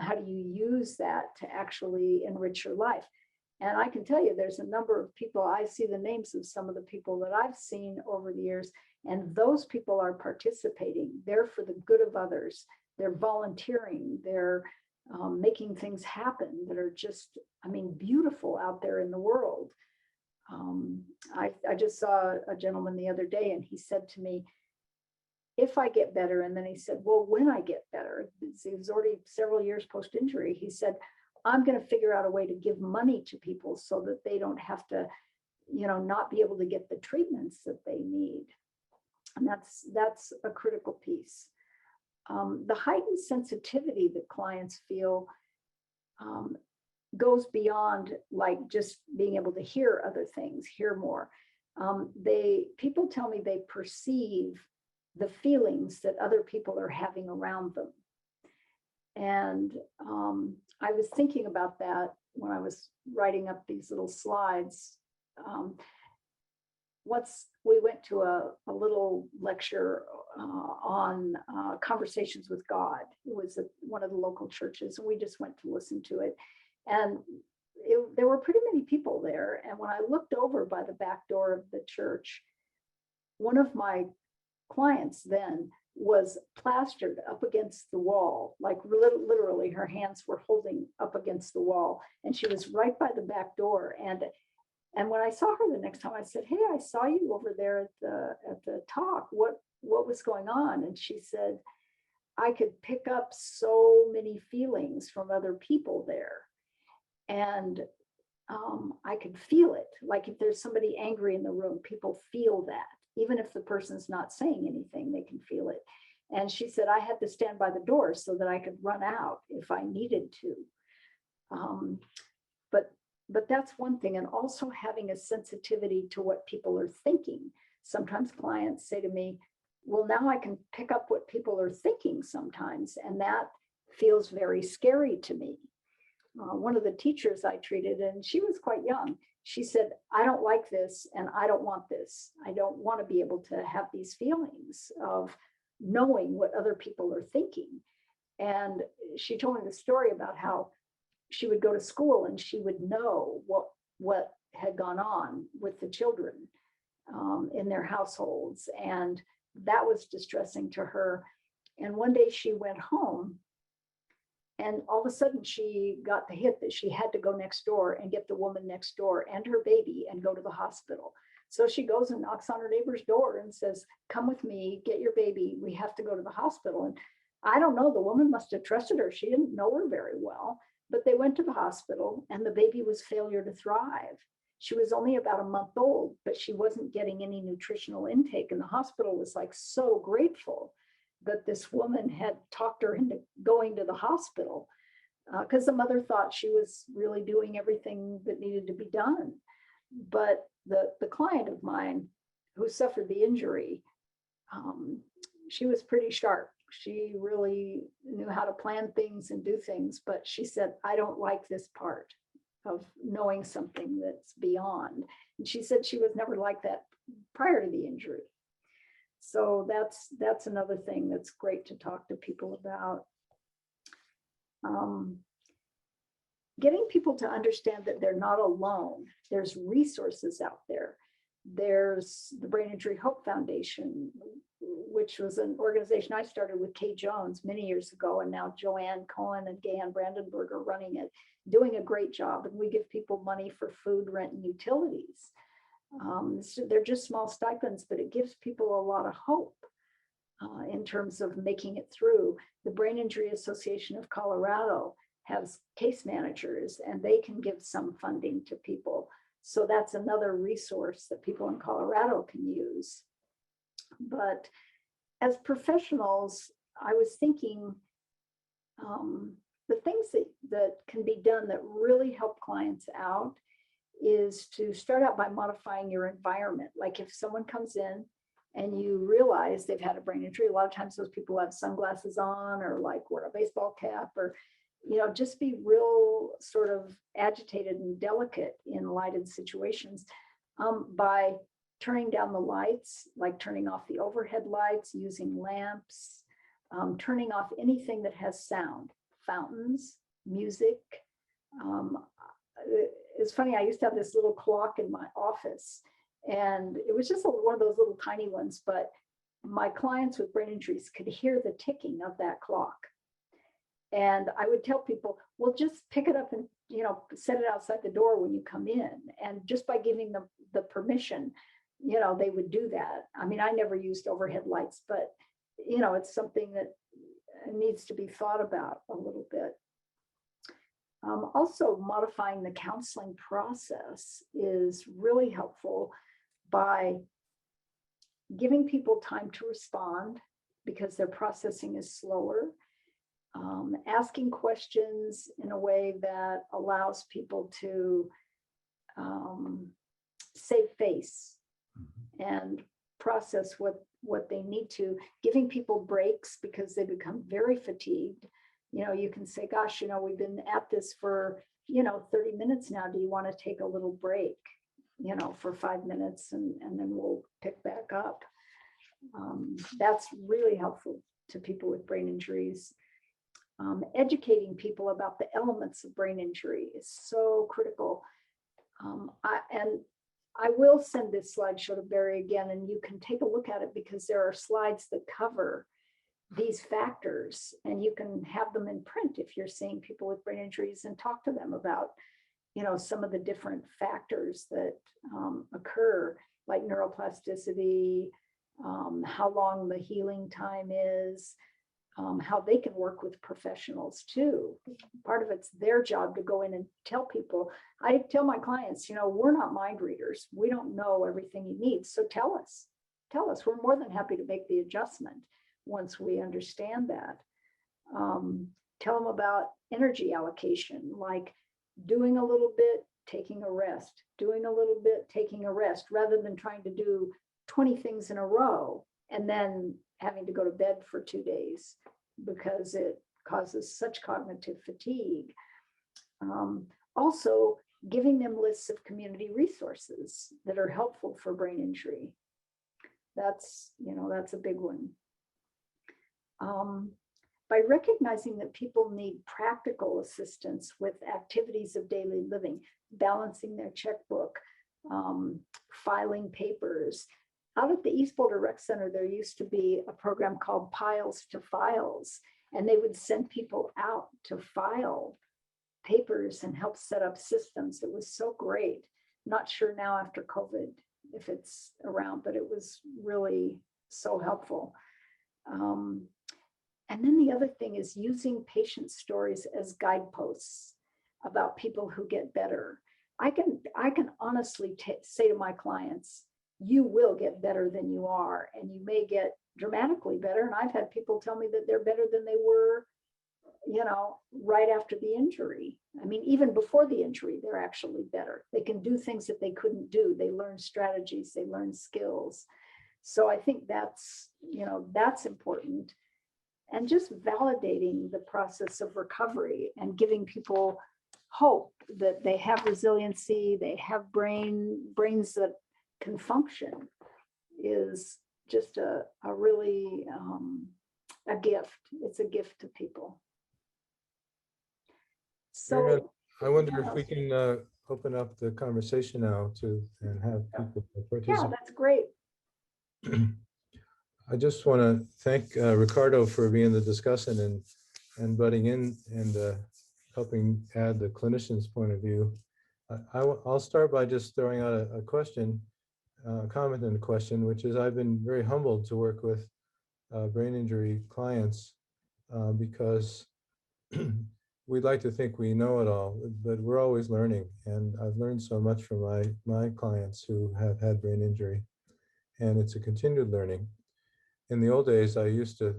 How do you use that to actually enrich your life? And I can tell you, there's a number of people, I see the names of some of the people that I've seen over the years, and those people are participating. They're for the good of others. They're volunteering. They're making things happen that are just, I mean, beautiful out there in the world. I just saw a gentleman the other day, and he said to me, if I get better, and then he said, well, when I get better, he was already several years post-injury, he said, I'm going to figure out a way to give money to people so that they don't have to, you know, not be able to get the treatments that they need. And that's a critical piece. The heightened sensitivity that clients feel goes beyond like just being able to hear other things, hear more. People tell me they perceive the feelings that other people are having around them. And I was thinking about that when I was writing up these little slides. We went to a little lecture on conversations with God. It was at one of the local churches, and we just went to listen to it. And there were pretty many people there. And when I looked over by the back door of the church, one of my clients then was plastered up against the wall, like literally her hands were holding up against the wall, and she was right by the back door. And when I saw her the next time, I said, hey, I saw you over there at the talk. What was going on? And she said, I could pick up so many feelings from other people there. And I could feel it. Like if there's somebody angry in the room, people feel that. Even if the person's not saying anything, they can feel it. And she said, I had to stand by the door so that I could run out if I needed to. But that's one thing. And also having a sensitivity to what people are thinking. Sometimes clients say to me, well, now I can pick up what people are thinking sometimes. And that feels very scary to me. One of the teachers I treated, and she was quite young, she said, I don't like this and I don't want this. I don't want to be able to have these feelings of knowing what other people are thinking. And she told me the story about how she would go to school and she would know what had gone on with the children in their households. And that was distressing to her. And one day she went home, and all of a sudden she got the hit that she had to go next door and get the woman next door and her baby and go to the hospital. So she goes and knocks on her neighbor's door and says, come with me, get your baby. We have to go to the hospital. And I don't know, the woman must have trusted her. She didn't know her very well, but they went to the hospital and the baby was failure to thrive. She was only about a month old, but she wasn't getting any nutritional intake. And the hospital was like so grateful that this woman had talked her into going to the hospital because the mother thought she was really doing everything that needed to be done. But the client of mine who suffered the injury, she was pretty sharp. She really knew how to plan things and do things, but she said, I don't like this part of knowing something that's beyond. And she said she was never like that prior to the injury. So that's another thing that's great to talk to people about. Getting people to understand that they're not alone. There's resources out there. There's the Brain Injury Hope Foundation, which was an organization I started with Kay Jones many years ago, and now Joanne Cohen and Gayan Brandenburg are running it, doing a great job. And we give people money for food, rent, and utilities. So they're just small stipends, but it gives people a lot of hope in terms of making it through. The Brain Injury Association of Colorado has case managers, and they can give some funding to people. So that's another resource that people in Colorado can use. But as professionals, I was thinking the things that can be done that really help clients out is to start out by modifying your environment. Like if someone comes in and you realize they've had a brain injury, a lot of times those people have sunglasses on or like wear a baseball cap or, you know, just be real sort of agitated and delicate in lighted situations by turning down the lights, like turning off the overhead lights, using lamps, turning off anything that has sound, fountains, music. It's funny, I used to have this little clock in my office, and it was just one of those little tiny ones, but my clients with brain injuries could hear the ticking of that clock. And I would tell people, well, just pick it up and, set it outside the door when you come in. And just by giving them the permission, they would do that. I mean, I never used overhead lights, but, it's something that needs to be thought about a little bit. Also, modifying the counseling process is really helpful by giving people time to respond because their processing is slower. Asking questions in a way that allows people to save face and process what they need to, giving people breaks because they become very fatigued. You can say, gosh, we've been at this for, 30 minutes now. Do you want to take a little break, for 5 minutes and then we'll pick back up. That's really helpful to people with brain injuries. Educating people about the elements of brain injury is so critical. I will send this slideshow to Barry again, and you can take a look at it because there are slides that cover these factors, and you can have them in print if you're seeing people with brain injuries and talk to them about, some of the different factors that occur, like neuroplasticity, how long the healing time is, how they can work with professionals too. Part of it's their job to go in and tell people. I tell my clients, we're not mind readers. We don't know everything you need. So tell us. We're more than happy to make the adjustment once we understand that. Tell them about energy allocation, like doing a little bit, taking a rest, doing a little bit, taking a rest, rather than trying to do 20 things in a row and then having to go to bed for 2 days because it causes such cognitive fatigue. Also, giving them lists of community resources that are helpful for brain injury. That's a big one. By recognizing that people need practical assistance with activities of daily living, balancing their checkbook, filing papers. Out at the East Boulder Rec Center, there used to be a program called Piles to Files, and they would send people out to file papers and help set up systems. It was so great. Not sure now after COVID if it's around, but it was really so helpful. And then the other thing is using patient stories as guideposts about people who get better. I can honestly say to my clients, you will get better than you are, and you may get dramatically better. And I've had people tell me that they're better than they were, right after the injury. I mean, even before the injury, they're actually better. They can do things that they couldn't do. They learn strategies, they learn skills. So I think that's important. And just validating the process of recovery and giving people hope that they have resiliency, they have brains that can function is just a really a gift. It's a gift to people. So I wonder if we can open up the conversation now and have people participate. Yeah, that's great. I just want to thank Ricardo for being the discussant and butting in and helping add the clinician's point of view. I'll start by just throwing out a question, a comment and a question, which is I've been very humbled to work with brain injury clients because we'd like to think we know it all, but we're always learning. And I've learned so much from my clients who have had brain injury, and it's a continued learning. In the old days, I used to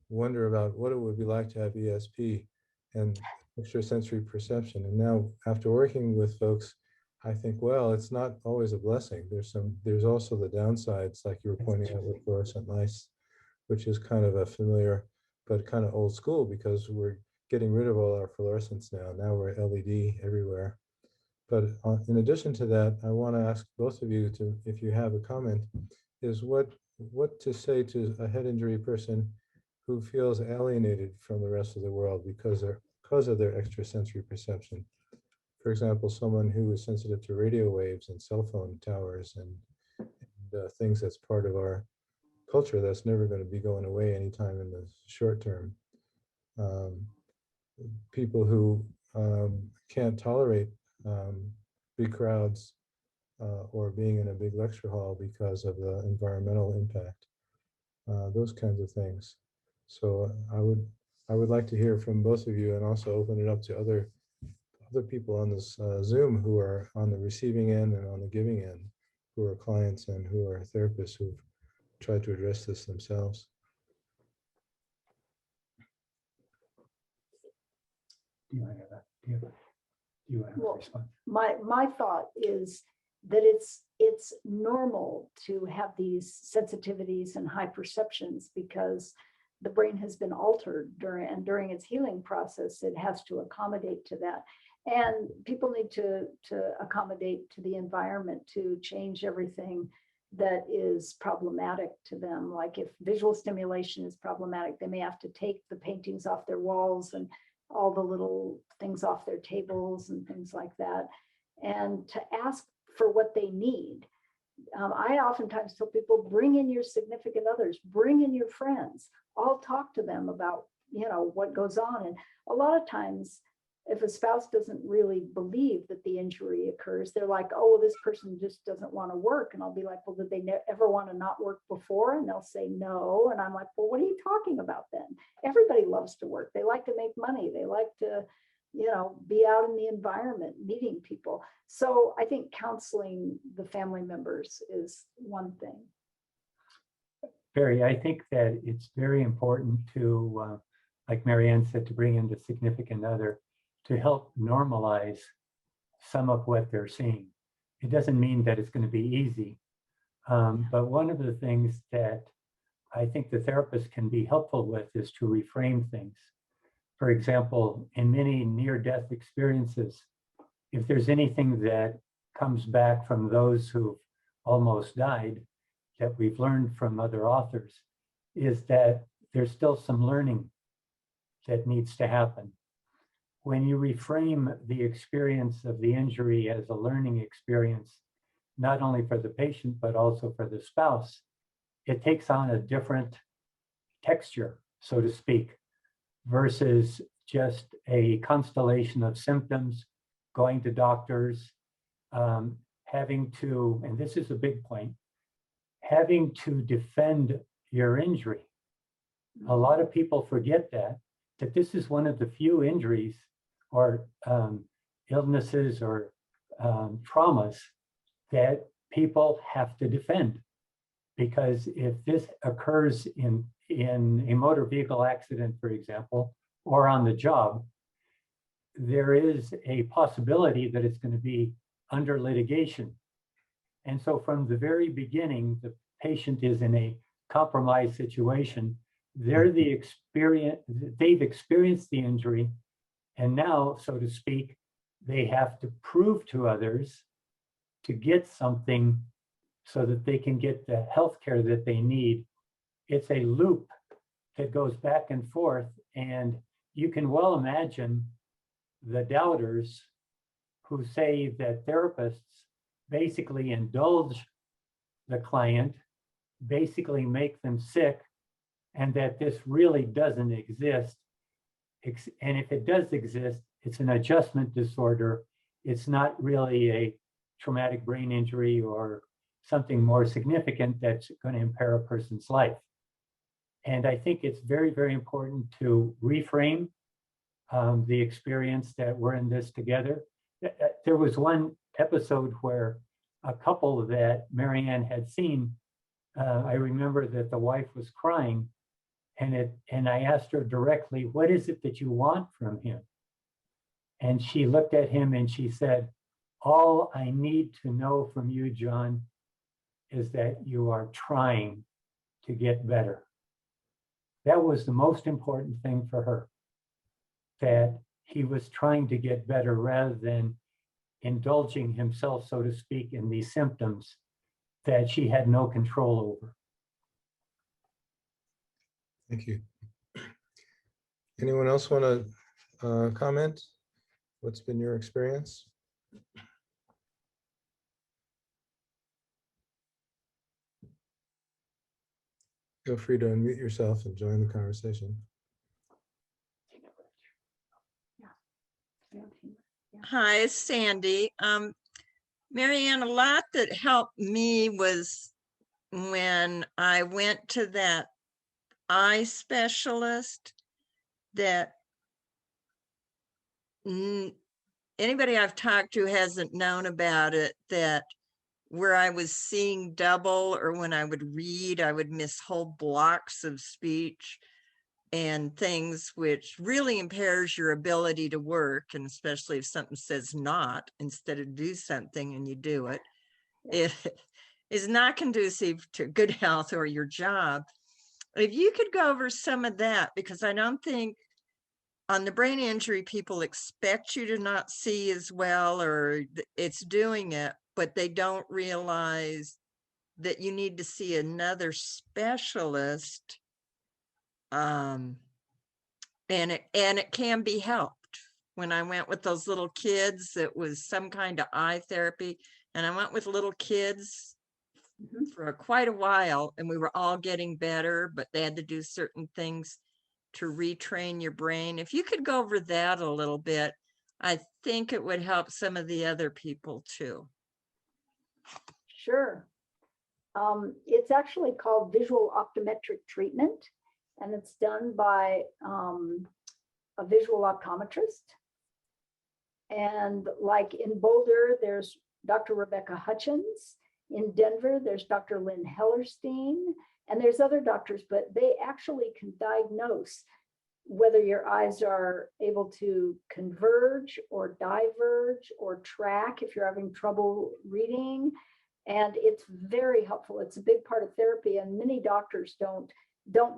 wonder about what it would be like to have ESP and extrasensory perception. And now, after working with folks, I think, well, it's not always a blessing. There's also the downsides, like you were pointing out with fluorescent lights, which is kind of a familiar, but kind of old school because we're getting rid of all our fluorescents now. Now we're LED everywhere. But in addition to that, I want to ask both of you to, if you have a comment, is what to say to a head injury person who feels alienated from the rest of the world because of their extrasensory perception. For example, someone who is sensitive to radio waves and cell phone towers and things that's part of our culture that's never going to be going away anytime in the short term. people who can't tolerate big crowds or being in a big lecture hall because of the environmental impact, those kinds of things. So I would like to hear from both of you, and also open it up to other people on this Zoom who are on the receiving end and on the giving end, who are clients and who are therapists who've tried to address this themselves. Do you want to, do you want to Well, respond? My thought is that it's normal to have these sensitivities and high perceptions, because the brain has been altered during its healing process. It has to accommodate to that. And people need to accommodate to the environment, to change everything that is problematic to them. Like if visual stimulation is problematic, they may have to take the paintings off their walls and all the little things off their tables and things like that, and to ask for what they need. I oftentimes tell people, bring in your significant others, bring in your friends, all talk to them about, what goes on. And a lot of times, if a spouse doesn't really believe that the injury occurs, they're like, oh, this person just doesn't want to work. And I'll be like, well, did they ever want to not work before? And they'll say no. And I'm like, well, what are you talking about then? Everybody loves to work. They like to make money. They like to, be out in the environment, meeting people. So I think counseling the family members is one thing. Barry, I think that it's very important to, like Marianne said, to bring in the significant other to help normalize some of what they're seeing. It doesn't mean that it's going to be easy. But one of the things that I think the therapist can be helpful with is to reframe things. For example, in many near-death experiences, if there's anything that comes back from those who've almost died that we've learned from other authors, is that there's still some learning that needs to happen. When you reframe the experience of the injury as a learning experience, not only for the patient, but also for the spouse, it takes on a different texture, so to speak, versus just a constellation of symptoms, going to doctors, having to, and this is a big point, having to defend your injury. A lot of people forget that this is one of the few injuries or illnesses or traumas that people have to defend. Because if this occurs in a motor vehicle accident, for example, or on the job, there is a possibility that it's going to be under litigation. And so from the very beginning, the patient is in a compromised situation. They've experienced the injury, and now, so to speak, they have to prove to others to get something so that they can get the health care that they need. It's a loop that goes back and forth, and you can well imagine the doubters who say that therapists basically indulge the client, basically make them sick, and that this really doesn't exist. And if it does exist, it's an adjustment disorder. It's not really a traumatic brain injury or something more significant that's going to impair a person's life. And I think it's very, very important to reframe the experience that we're in this together. There was one episode where a couple that Marianne had seen, I remember that the wife was crying, and I asked her directly, what is it that you want from him? And she looked at him and she said, all I need to know from you, John, is that you are trying to get better. That was the most important thing for her, that he was trying to get better rather than indulging himself, so to speak, in these symptoms that she had no control over. Thank you. Anyone else want to comment? What's been your experience? Feel free to unmute yourself and join the conversation. Hi, it's Sandy. Marianne, a lot that helped me was when I went to that eye specialist that anybody I've talked to hasn't known about it, that where I was seeing double, or when I would read, I would miss whole blocks of speech and things, which really impairs your ability to work. And especially if something says not instead of do something and you do it, it is not conducive to good health or your job. If you could go over some of that, because I don't think on the brain injury, people expect you to not see as well, or it's doing it, but they don't realize that you need to see another specialist. And it can be helped. When I went with those little kids, it was some kind of eye therapy, and I went with little kids for quite a while, and we were all getting better, but they had to do certain things to retrain your brain. If you could go over that a little bit, I think it would help some of the other people too. Sure. It's actually called visual optometric treatment, and it's done by a visual optometrist. And like in Boulder, there's Dr. Rebecca Hutchins. In Denver, there's Dr. Lynn Hellerstein, and there's other doctors, but they actually can diagnose whether your eyes are able to converge or diverge or track if you're having trouble reading. And it's very helpful. It's a big part of therapy, and many doctors don't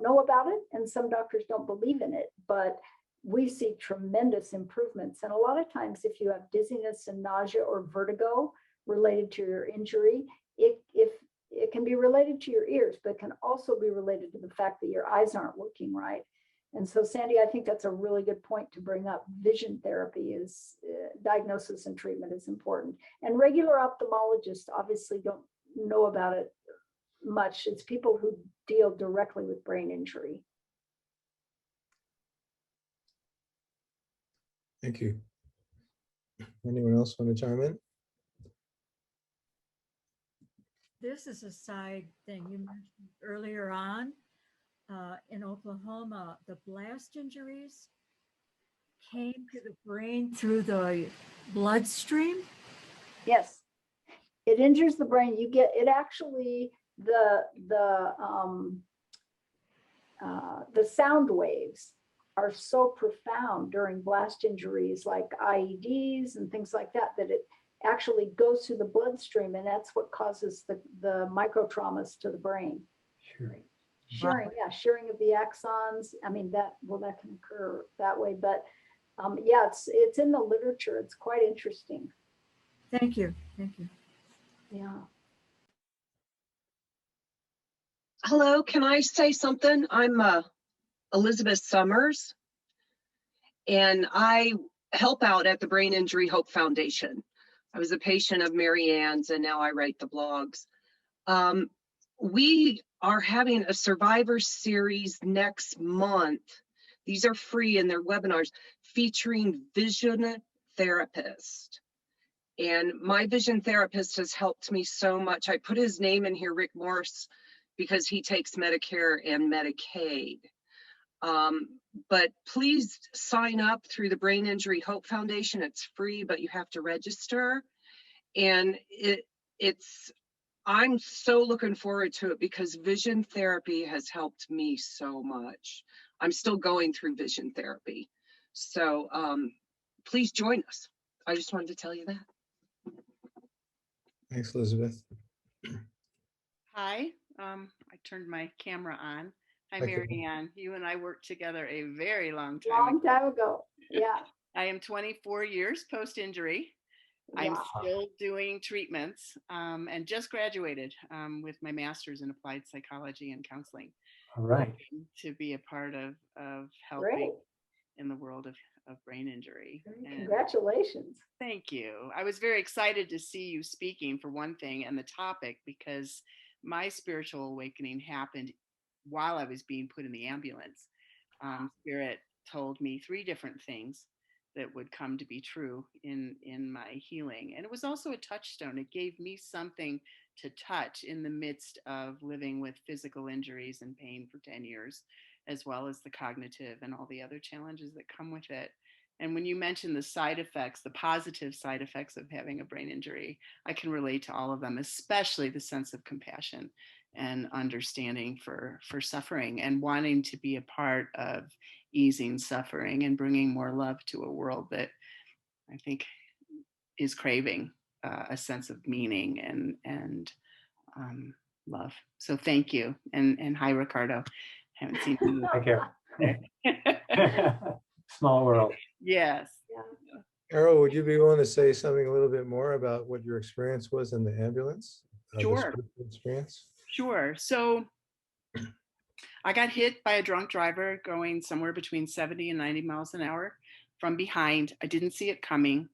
know about it, and some doctors don't believe in it, but we see tremendous improvements. And a lot of times, if you have dizziness and nausea or vertigo related to your injury, it can be related to your ears, but can also be related to the fact that your eyes aren't working right. And so, Sandy, I think that's a really good point to bring up. Vision therapy is diagnosis and treatment is important. And regular ophthalmologists obviously don't know about it much. It's people who deal directly with brain injury. Thank you. Anyone else want to chime in? This is a side thing you mentioned earlier on. In Oklahoma, the blast injuries came to the brain through the bloodstream. Yes, it injures the brain. You get it actually, the sound waves are so profound during blast injuries like IEDs and things like that, that it actually goes through the bloodstream, and that's what causes the micro traumas to the brain. Shearing, yeah, shearing of the axons. I mean, that can occur that way, but yeah, it's in the literature. It's quite interesting. Thank you. Yeah. Hello, can I say something? I'm Elizabeth Summers, and I help out at the Brain Injury Hope Foundation. I was a patient of Mary Ann's, and now I write the blogs. We are having a survivor series next month. These are free and they're webinars featuring vision therapists. And my vision therapist has helped me so much. I put his name in here, Rick Morse, because he takes Medicare and Medicaid. But please sign up through the Brain Injury Hope Foundation. It's free, but you have to register. And I'm so looking forward to it because vision therapy has helped me so much. I'm still going through vision therapy. So please join us. I just wanted to tell you that. Thanks, Elizabeth. Hi, I turned my camera on. Hi, Okay. Mary Ann. You and I worked together a very long Long time ago. Yeah. I am 24 years post-injury. I'm Wow. still doing treatments and just graduated with my master's in applied psychology and counseling. All right. To be a part of helping Great. in the world of brain injury. And Congratulations. thank you. I was very excited to see you speaking, for one thing, and the topic, because my spiritual awakening happened while I was being put in the ambulance. Spirit told me 3 different things that would come to be true in my healing. And it was also a touchstone. It gave me something to touch in the midst of living with physical injuries and pain for 10 years, as well as the cognitive and all the other challenges that come with it. And when you mention the side effects, the positive side effects of having a brain injury, I can relate to all of them, especially the sense of compassion and understanding for suffering and wanting to be a part of easing suffering and bringing more love to a world that I think is craving a sense of meaning and love. So thank you. And hi, Ricardo. Haven't seen you. Thank you. Small world. Yes. Carol, would you be willing to say something a little bit more about what your experience was in the ambulance? Sure. The spiritual experience? Sure. So I got hit by a drunk driver going somewhere between 70 and 90 miles an hour from behind. I didn't see it coming.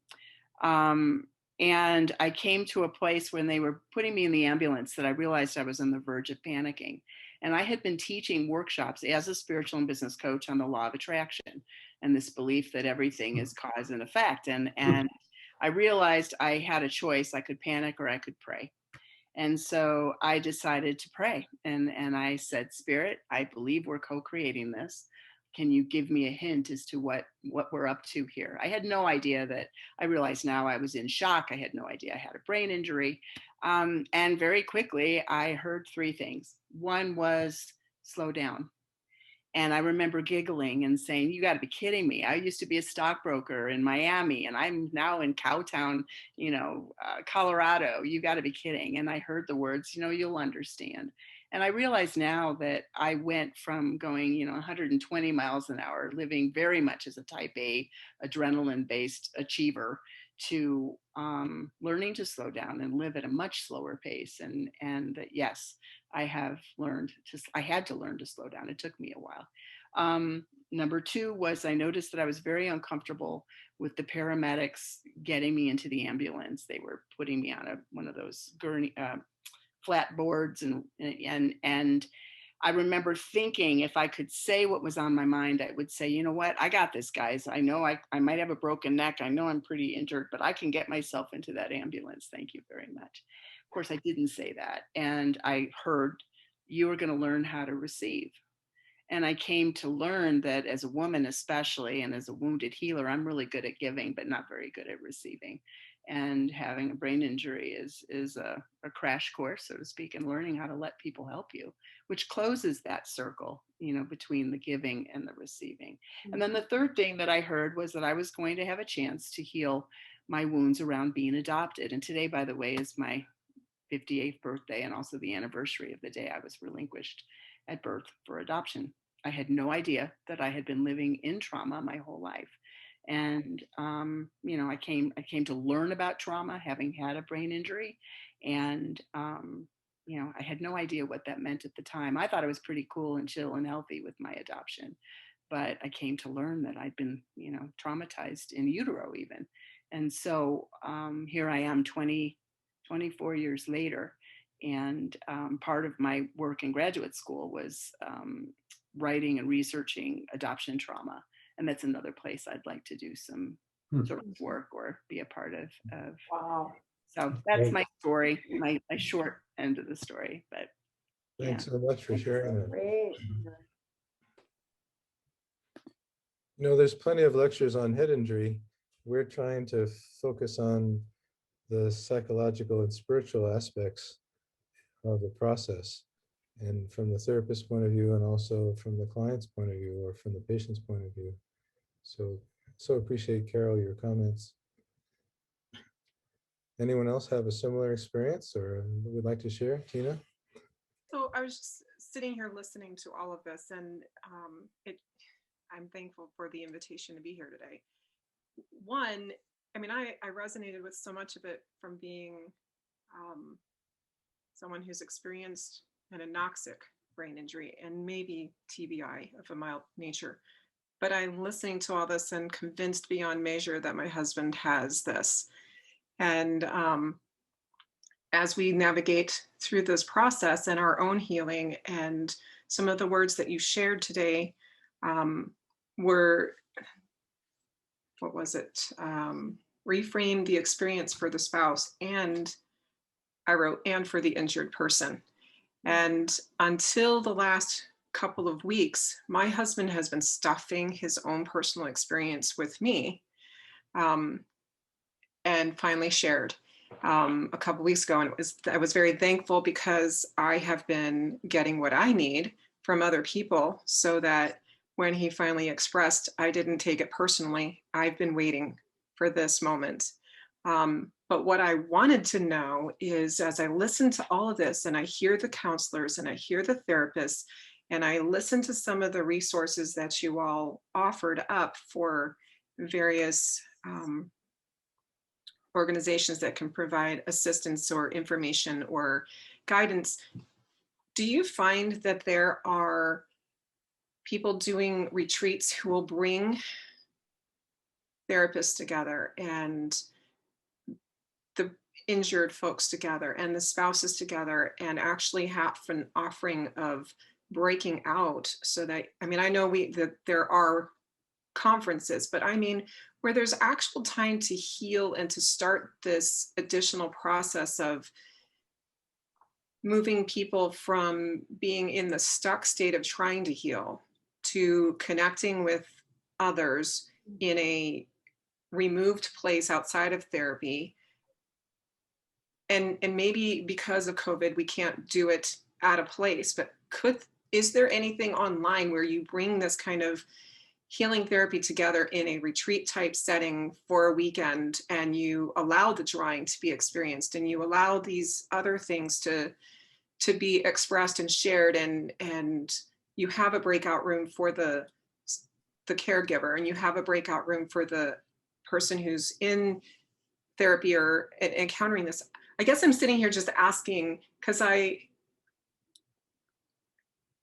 And I came to a place when they were putting me in the ambulance that I realized I was on the verge of panicking. And I had been teaching workshops as a spiritual and business coach on the law of attraction and this belief that everything is cause and effect. And I realized I had a choice. I could panic or I could pray. And so I decided to pray. And I said, Spirit, I believe we're co-creating this. Can you give me a hint as to what we're up to here? I had no idea that, I realized now I was in shock. I had no idea I had a brain injury. And very quickly, I heard three things. One was slow down. And I remember giggling and saying, you got to be kidding me. I used to be a stockbroker in Miami and I'm now in Cowtown, Colorado. You got to be kidding. And I heard the words, you'll understand. And I realize now that I went from going, 120 miles an hour, living very much as a type A, adrenaline-based achiever, to learning to slow down and live at a much slower pace. And that, yes, I had to learn to slow down. It took me a while. Number two was I noticed that I was very uncomfortable with the paramedics getting me into the ambulance. They were putting me on one of those gurney, flat boards, and I remember thinking if I could say what was on my mind, I would say, you know what, I got this, guys. I know I might have a broken neck. I know I'm pretty injured, but I can get myself into that ambulance. Thank you very much. Of course, I didn't say that. And I heard, you are going to learn how to receive. And I came to learn that as a woman, especially, and as a wounded healer, I'm really good at giving, but not very good at receiving. And having a brain injury is a crash course, so to speak, in learning how to let people help you, which closes that circle, between the giving and the receiving. And then the third thing that I heard was that I was going to have a chance to heal my wounds around being adopted. And today, by the way, is my 58th birthday and also the anniversary of the day I was relinquished at birth for adoption. I had no idea that I had been living in trauma my whole life. And, I came to learn about trauma, having had a brain injury. And, I had no idea what that meant at the time. I thought it was pretty cool and chill and healthy with my adoption. But I came to learn that I'd been, traumatized in utero even. And so here I am 24 years later. And part of my work in graduate school was writing and researching adoption trauma. And that's another place I'd like to do some sort of work or be a part of. Wow. So that's my story, my short end of the story. But Thanks so much for sharing that. Great. There's plenty of lectures on head injury. We're trying to focus on the psychological and spiritual aspects of the process, and from the therapist's point of view, and also from the client's point of view, or from the patient's point of view. So appreciate, Carol, your comments. Anyone else have a similar experience or would like to share? Tina? So I was just sitting here listening to all of this, and I'm thankful for the invitation to be here today. One, I resonated with so much of it from being someone who's experienced an anoxic brain injury and maybe TBI of a mild nature. But I'm listening to all this and convinced beyond measure that my husband has this. And as we navigate through this process and our own healing, and some of the words that you shared today were what was it? Reframe the experience for the spouse, and I wrote, and for the injured person. And until the last couple of weeks, my husband has been stuffing his own personal experience with me, and finally shared a couple weeks ago. And I was very thankful, because I have been getting what I need from other people, so that when he finally expressed, I didn't take it personally. I've been waiting for this moment. But what I wanted to know is, as I listen to all of this, and I hear the counselors and I hear the therapists, and I listen to some of the resources that you all offered up for various organizations that can provide assistance or information or guidance, do you find that there are people doing retreats who will bring therapists together and the injured folks together and the spouses together, and actually have an offering of breaking out, so that, I mean, I know that there are conferences, but I mean, where there's actual time to heal and to start this additional process of moving people from being in the stuck state of trying to heal to connecting with others in a removed place outside of therapy. And maybe because of COVID, we can't do it at a place, but is there anything online where you bring this kind of healing therapy together in a retreat type setting for a weekend, and you allow the drawing to be experienced, and you allow these other things to be expressed and shared, and you have a breakout room for the caregiver, and you have a breakout room for the person who's in therapy or encountering this? I guess I'm sitting here just asking because I've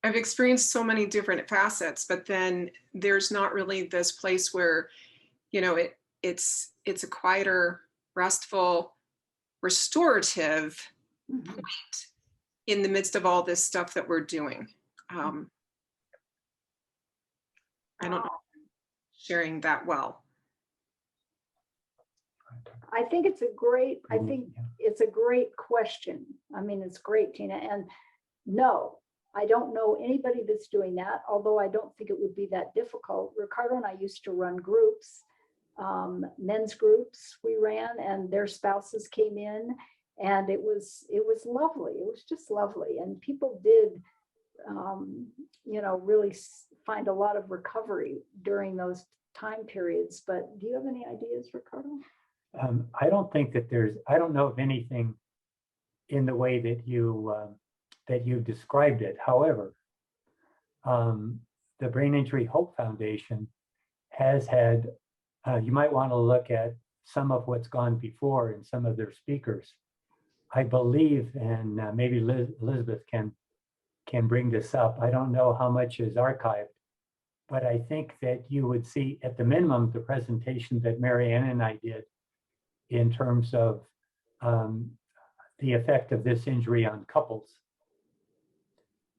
experienced so many different facets, but then there's not really this place where, you know, it's a quieter, restful, restorative point in the midst of all this stuff that we're doing. I don't know if I'm sharing that well. I think it's a great question. I mean, it's great, Tina. And no, I don't know anybody that's doing that, although I don't think it would be that difficult. Ricardo and I used to run groups, men's groups we ran, and their spouses came in, and it was lovely. It was just lovely. And people did, really find a lot of recovery during those time periods. But do you have any ideas, Ricardo? I don't think that I don't know of anything in the way that you've described it. However, the Brain Injury Hope Foundation has had, you might want to look at some of what's gone before and some of their speakers. I believe, and maybe Elizabeth can bring this up. I don't know how much is archived, but I think that you would see at the minimum the presentation that Marianne and I did in terms of the effect of this injury on couples.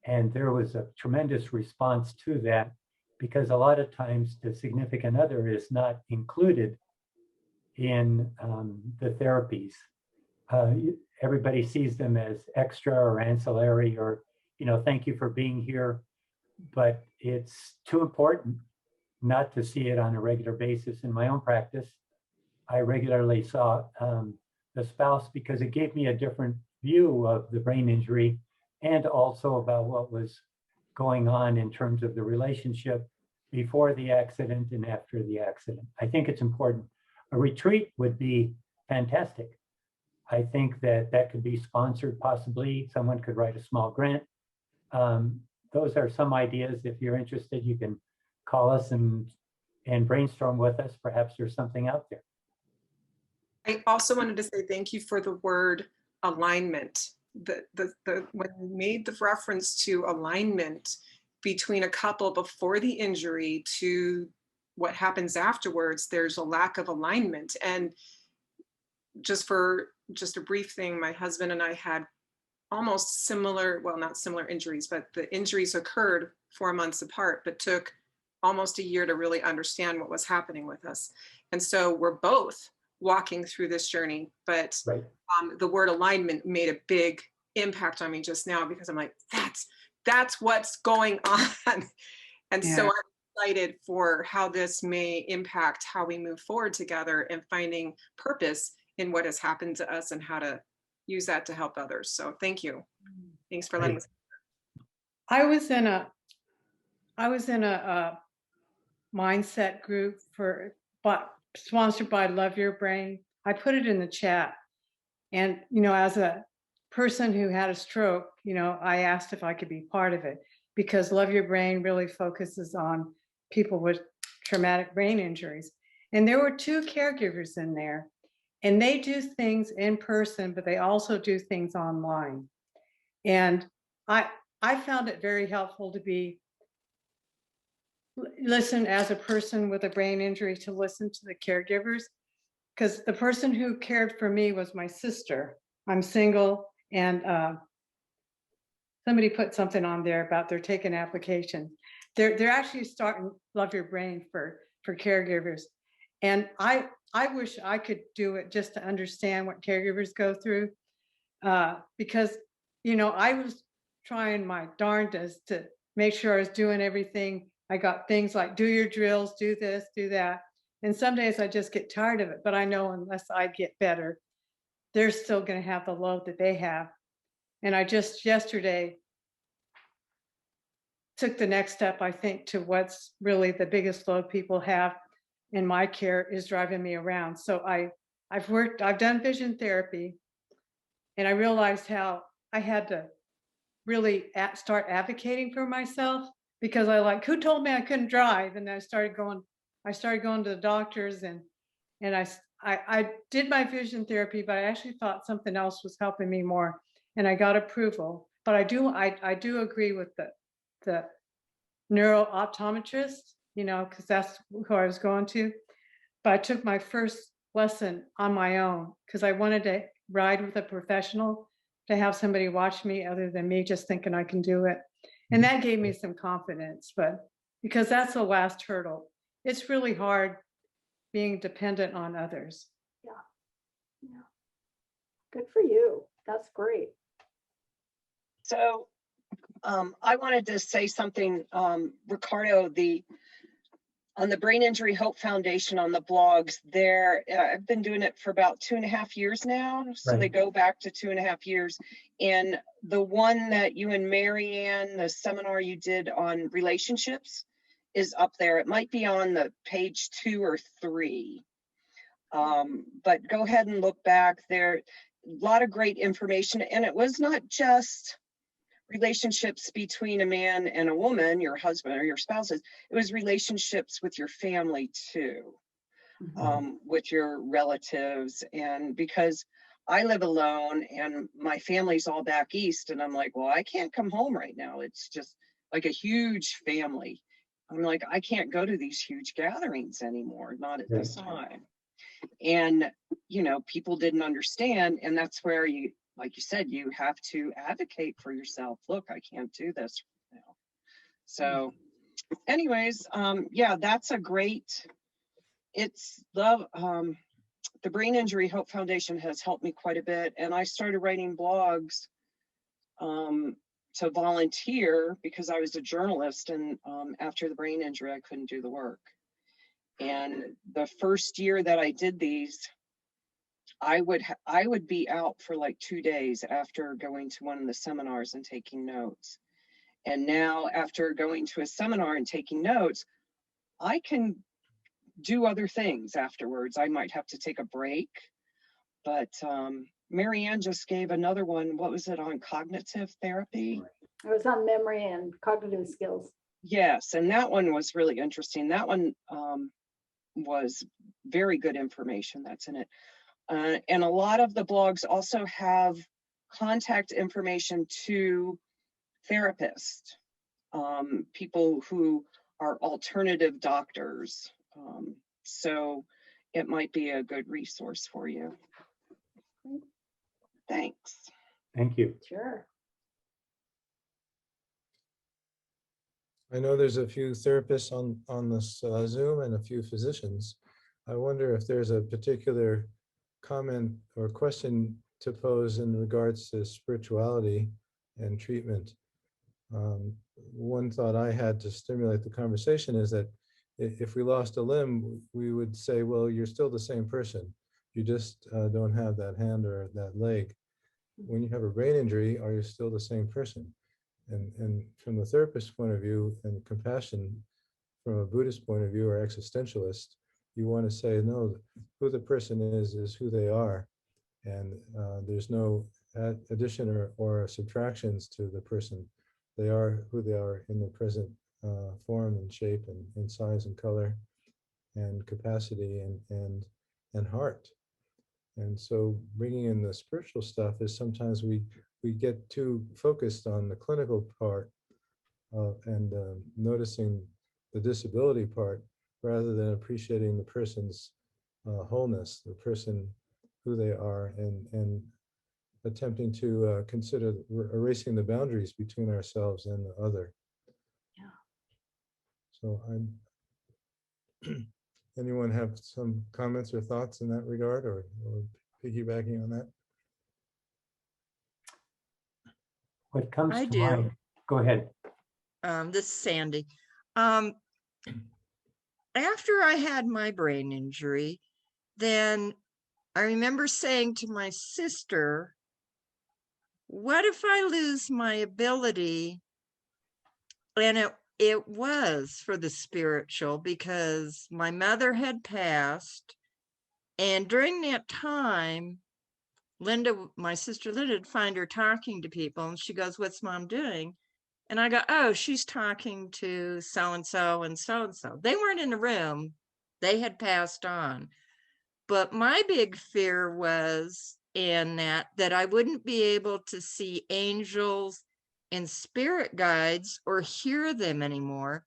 And there was a tremendous response to that, because a lot of times the significant other is not included in the therapies. Everybody sees them as extra or ancillary, or, thank you for being here. But it's too important not to see it on a regular basis. In my own practice, I regularly saw the spouse, because it gave me a different view of the brain injury, and also about what was going on in terms of the relationship before the accident and after the accident. I think it's important. A retreat would be fantastic. I think that could be sponsored, possibly. Someone could write a small grant. Those are some ideas. If you're interested, you can call us and brainstorm with us. Perhaps there's something out there. I also wanted to say thank you for the word alignment. When you made the reference to alignment between a couple before the injury to what happens afterwards, there's a lack of alignment. And just a brief thing, my husband and I had almost similar, well, not similar injuries, but the injuries occurred 4 months apart, but took almost a year to really understand what was happening with us. And so we're both walking through this journey, but Right. the word alignment made a big impact on me just now, because I'm like, that's what's going on. And so Yeah. I'm excited for how this may impact how we move forward together and finding purpose in what has happened to us and how to use that to help others. So thank you. Thanks for letting us. I was in a mindset group sponsored by Love Your Brain. I put it in the chat. And, as a person who had a stroke, I asked if I could be part of it, because Love Your Brain really focuses on people with traumatic brain injuries. And there were 2 caregivers in there, and they do things in person, but they also do things online. And I found it very helpful to listen as a person with a brain injury, to listen to the caregivers, because the person who cared for me was my sister. I'm single, and somebody put something on there about they're taking applications. They're actually starting Love Your Brain for caregivers. And I wish I could do it just to understand what caregivers go through, because, I was trying my darndest to make sure I was doing everything. I got things like do your drills, do this, do that. And some days I just get tired of it, but I know unless I get better, they're still going to have the load that they have. And I just yesterday took the next step, I think, to what's really the biggest load people have in my care is driving me around. So I've done vision therapy, and I realized how I had to really start advocating for myself, because who told me I couldn't drive? And I started going to the doctors, and I did my vision therapy, but I actually thought something else was helping me more, and I got approval. But I do agree with the neuro-optometrist, because that's who I was going to. But I took my first lesson on my own, because I wanted to ride with a professional, to have somebody watch me other than me just thinking I can do it. And that gave me some confidence, but because that's the last hurdle. It's really hard being dependent on others. Yeah. Good for you. That's great. So I wanted to say something, Ricardo, on the Brain Injury Hope Foundation, on the blogs there, I've been doing it for about 2.5 years now. So Right. they go back to 2.5 years. And the one that you and Marianne, the seminar you did on relationships, is up there. It might be on the page 2 or 3. But go ahead and look back there. A lot of great information. And it was not just relationships between a man and a woman, your husband or your spouses. It was relationships with your family too, with your relatives. And because I live alone and my family's all back east, and I'm like, well, I can't come home right now. It's just like a huge family. I'm like, I can't go to these huge gatherings anymore, not at this time. And, people didn't understand. And that's where like you said, you have to advocate for yourself. Look, I can't do this now. So anyways, yeah, that's a great, it's the Brain Injury Hope Foundation has helped me quite a bit. And I started writing blogs to volunteer, because I was a journalist, and after the brain injury, I couldn't do the work. And the first year that I did these, I would be out for like 2 days after going to one of the seminars and taking notes. And now, after going to a seminar and taking notes, I can do other things afterwards. I might have to take a break, but Marianne just gave another one. What was it, on cognitive therapy? It was on memory and cognitive skills. Yes, and that one was really interesting. That one was very good information that's in it. And a lot of the blogs also have contact information to therapists, people who are alternative doctors. So it might be a good resource for you. Thanks. Thank you. Sure. I know there's a few therapists on this Zoom and a few physicians. I wonder if there's a particular comment or question to pose in regards to spirituality and treatment. One thought I had to stimulate the conversation is that if we lost a limb, we would say, well, you're still the same person. You just don't have that hand or that leg. When you have a brain injury, are you still the same person? And from the therapist's point of view and compassion, from a Buddhist point of view or existentialist, you want to say, no, who the person is who they are. And there's no addition or subtractions to the person. They are who they are in the present form and shape and size and color and capacity and heart. And so bringing in the spiritual stuff is sometimes we get too focused on the clinical part and noticing the disability part rather than appreciating the person's wholeness, the person, who they are, and attempting to consider erasing the boundaries between ourselves and the other. Yeah. So anyone have some comments or thoughts in that regard, or piggybacking on that? What comes I to do. mind? Go ahead. This is Sandy. After I had my brain injury, then I remember saying to my sister, what if I lose my ability? And it was for the spiritual, because my mother had passed. And during that time, Linda, my sister Linda, would find her talking to people, and she goes, what's mom doing? And I go, oh, she's talking to so-and-so and so-and-so. They weren't in the room. They had passed on. But my big fear was in that I wouldn't be able to see angels and spirit guides or hear them anymore.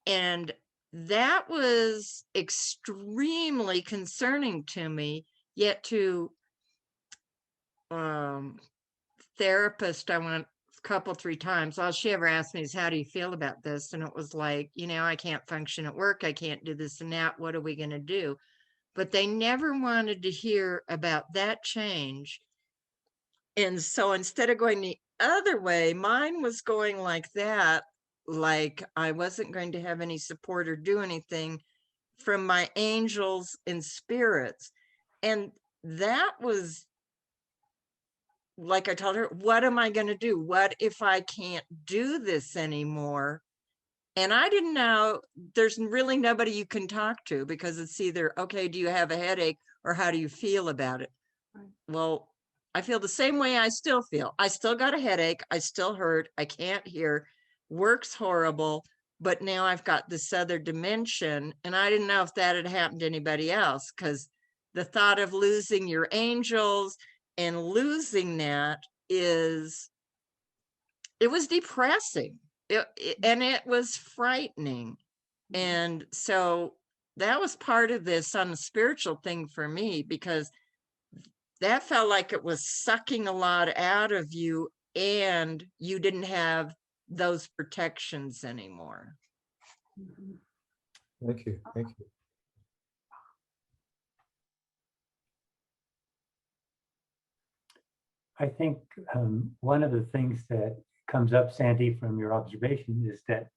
And that was extremely concerning to me, yet to therapist I went a couple, 3 times. All she ever asked me is, how do you feel about this? And it was like, I can't function at work. I can't do this and that. What are we going to do? But they never wanted to hear about that change. And so instead of going the other way, mine was going like that, like I wasn't going to have any support or do anything from my angels and spirits. And that was, like I told her, what am I going to do? What if I can't do this anymore? And I didn't know, there's really nobody you can talk to, because it's either, okay, do you have a headache, or how do you feel about it? Right. Well, I feel the same way I still feel. I still got a headache. I still hurt. I can't hear. Work's horrible. But now I've got this other dimension. And I didn't know if that had happened to anybody else, because the thought of losing your angels and losing that it was depressing. And it was frightening. And so that was part of this on the spiritual thing for me, because that felt like it was sucking a lot out of you, and you didn't have those protections anymore. Thank you. Thank you. I think one of the things that comes up, Sandy, from your observation is that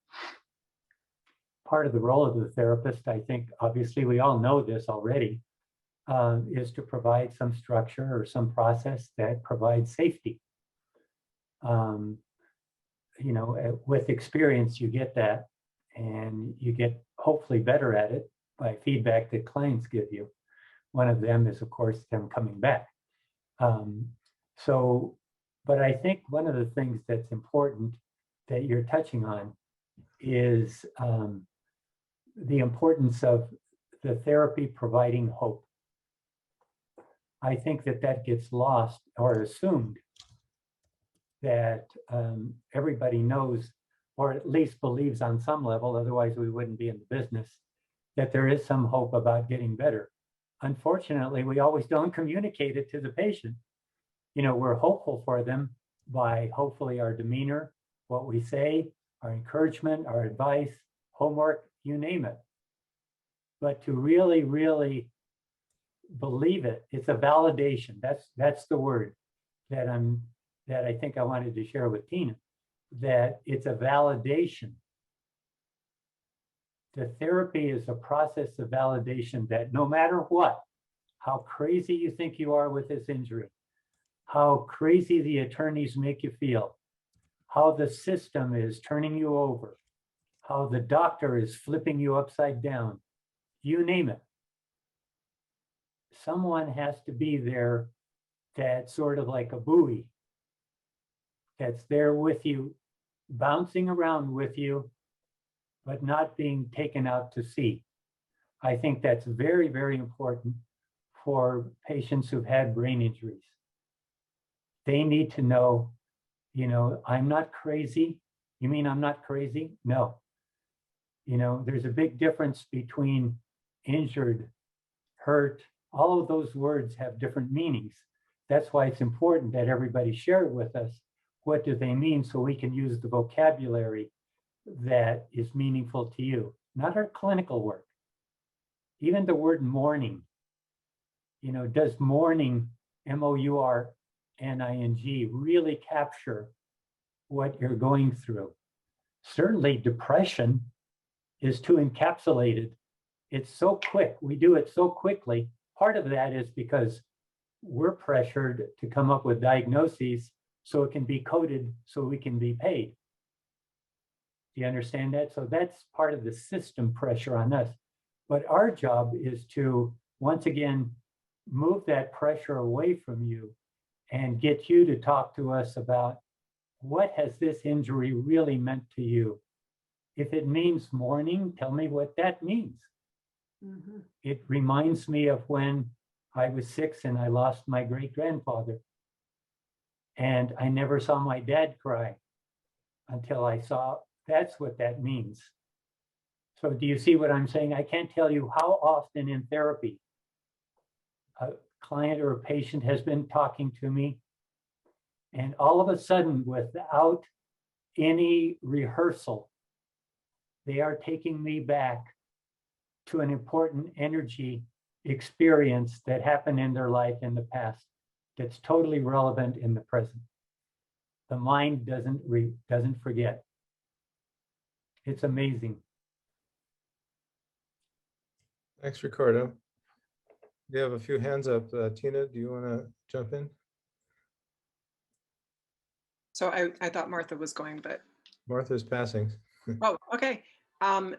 part of the role of the therapist, I think, obviously we all know this already, is to provide some structure or some process that provides safety. With experience, you get that, and you get hopefully better at it by feedback that clients give you. One of them is, of course, them coming back. But I think one of the things that's important that you're touching on is the importance of the therapy providing hope. I think that gets lost or assumed, that everybody knows, or at least believes on some level, otherwise we wouldn't be in the business, that there is some hope about getting better. Unfortunately, we always don't communicate it to the patient. We're hopeful for them by hopefully our demeanor, what we say, our encouragement, our advice, homework, you name it. but to really, really believe it, it's a validation. That's the word that I think I wanted to share with Tina, that it's a validation. The therapy is a process of validation that no matter what, how crazy you think you are with this injury, how crazy the attorneys make you feel, how the system is turning you over, how the doctor is flipping you upside down, you name it. Someone has to be there that's sort of like a buoy, that's there with you, bouncing around with you, but not being taken out to sea. I think that's very, very important for patients who've had brain injuries. They need to know, I'm not crazy. You mean I'm not crazy? No. There's a big difference between injured, hurt. All of those words have different meanings. That's why it's important that everybody share with us what do they mean, so we can use the vocabulary that is meaningful to you, not our clinical work. Even the word mourning, does mourning, MOURNING, really capture what you're going through? Certainly depression is too encapsulated. It's so quick, we do it so quickly. Part of that is because we're pressured to come up with diagnoses so it can be coded, so we can be paid. Do you understand that? So that's part of the system pressure on us. But our job is to, once again, move that pressure away from you and get you to talk to us about what has this injury really meant to you. If it means mourning, tell me what that means. Mhm. It reminds me of when I was 6 and I lost my great-grandfather. And I never saw my dad cry until I saw, that's what that means. So do you see what I'm saying? I can't tell you how often in therapy a client or a patient has been talking to me, and all of a sudden, without any rehearsal, they are taking me back to an important energy experience that happened in their life in the past that's totally relevant in the present. The mind doesn't forget. It's amazing. Thanks, Ricardo. We have a few hands up. Tina, do you want to jump in? So I thought Martha was going, but Martha's passing. oh, okay.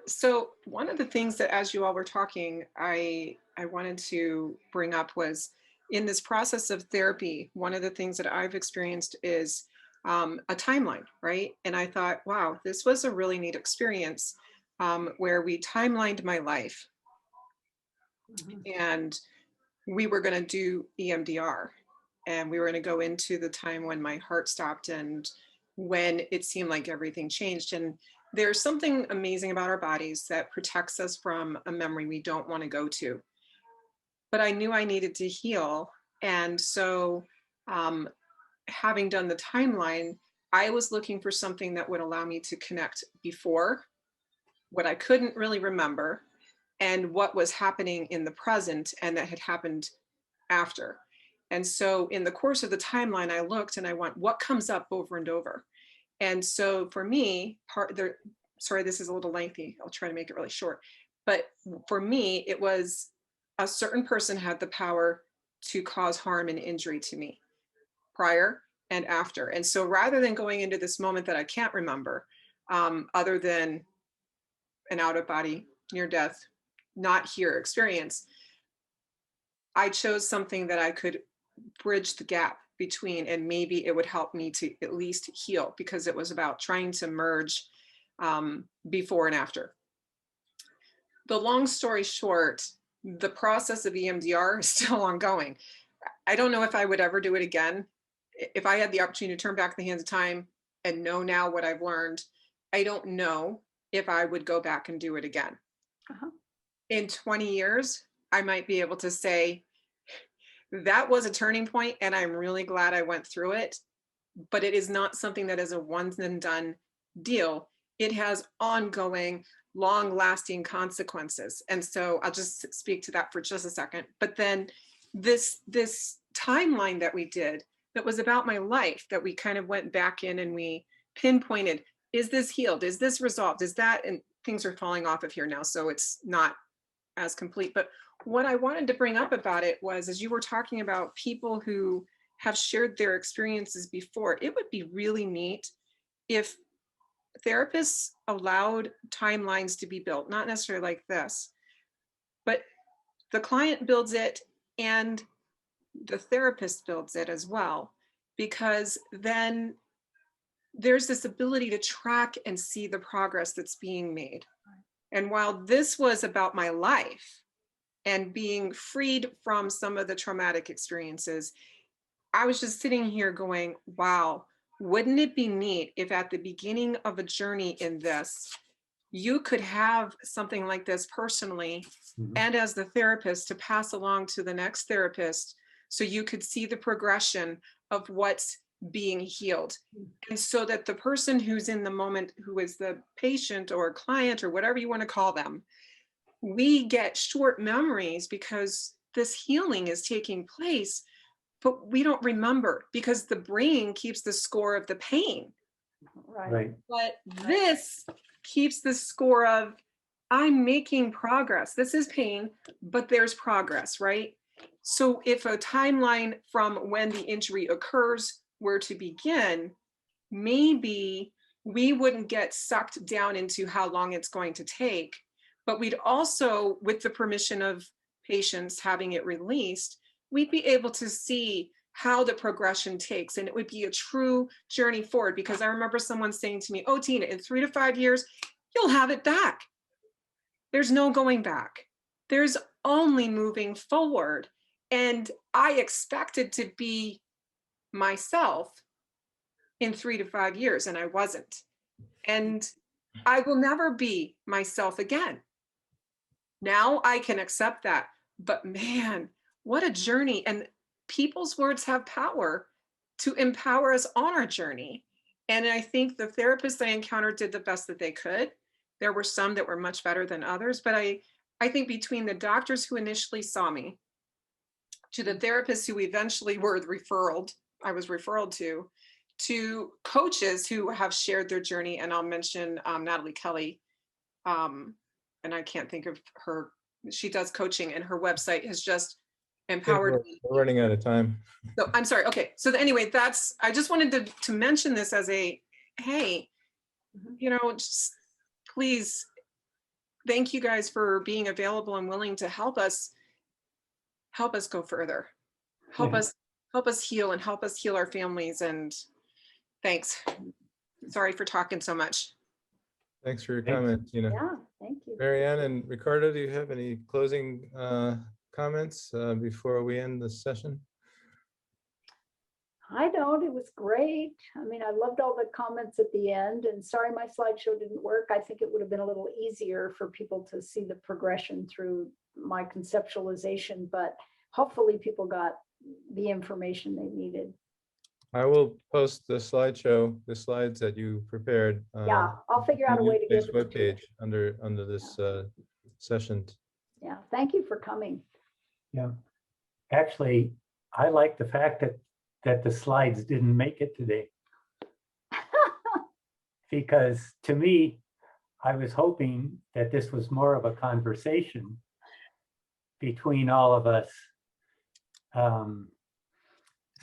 So one of the things that, as you all were talking, I wanted to bring up was, in this process of therapy, one of the things that I've experienced is a timeline, right? And I thought, wow, this was a really neat experience where we timelined my life. And we were going to do EMDR, and we were going to go into the time when my heart stopped and when it seemed like everything changed. And there's something amazing about our bodies that protects us from a memory we don't want to go to. But I knew I needed to heal. And so having done the timeline, I was looking for something that would allow me to connect before what I couldn't really remember and what was happening in the present and that had happened after. And so in the course of the timeline, I looked and I went, what comes up over and over? And so for me, sorry, this is a little lengthy. I'll try to make it really short. But for me, it was a certain person had the power to cause harm and injury to me prior and after. And so rather than going into this moment that I can't remember, other than an out-of-body, near-death, not here experience, I chose something that I could bridge the gap between, and maybe it would help me to at least heal, because it was about trying to merge before and after. The long story short, the process of EMDR is still ongoing. I don't know if I would ever do it again. If I had the opportunity to turn back the hands of time and know now what I've learned, I don't know if I would go back and do it again. In 20 years, I might be able to say, that was a turning point and I'm really glad I went through it, but it is not something that is a once and done deal. It has ongoing long lasting consequences. And so I'll just speak to that for just a second. But then this timeline that we did that was about my life, that we kind of went back in and we pinpointed, is this healed? Is this resolved? Is that, and things are falling off of here now, so it's not as complete. But what I wanted to bring up about it was, as you were talking about people who have shared their experiences before, it would be really neat if therapists allowed timelines to be built, not necessarily like this, but the client builds it and the therapist builds it as well, because then there's this ability to track and see the progress that's being made. And while this was about my life and being freed from some of the traumatic experiences, I was just sitting here going, wow, wouldn't it be neat if at the beginning of a journey in this, you could have something like this personally and as the therapist to pass along to the next therapist, so you could see the progression of what's being healed. And so that the person who's in the moment, who is the patient or client or whatever you want to call them, we get short memories because this healing is taking place, but we don't remember because the brain keeps the score of the pain. Right. But this keeps the score of, I'm making progress. This is pain, but there's progress, right? So if a timeline from when the injury occurs were to begin, maybe we wouldn't get sucked down into how long it's going to take, but we'd also, with the permission of patients having it released, we'd be able to see how the progression takes, and it would be a true journey forward. Because I remember someone saying to me, oh, Tina, in 3 to 5 years, you'll have it back. There's no going back. There's only moving forward. And I expected to be myself in 3 to 5 years, and I wasn't. And I will never be myself again. Now I can accept that. But man, what a journey. And people's words have power to empower us on our journey. And I think the therapists I encountered did the best that they could. There were some that were much better than others, but I think between the doctors who initially saw me, to the therapists who eventually were I was referred to coaches who have shared their journey, and I'll mention Natalie Kelly, and I can't think of her. She does coaching, and her website has just empowered me. We're running out of time. So I'm sorry. Okay. So anyway, I just wanted to mention this as a, hey, just please, thank you guys for being available and willing to help us go further, help us heal and help us heal our families. And thanks. Sorry for talking so much. Thanks for your comment, Tina. Yeah, thank you. Marianne and Ricardo, do you have any closing comments before we end this session? I don't. It was great. I mean, I loved all the comments at the end, and sorry my slideshow didn't work. I think it would have been a little easier for people to see the progression through my conceptualization, but hopefully people got the information they needed. I will post the slideshow, the slides that you prepared. Yeah, I'll figure out a way to get this webpage under this session. Yeah, thank you for coming. Yeah. Actually, I like the fact that the slides didn't make it today. Because to me, I was hoping that this was more of a conversation between all of us.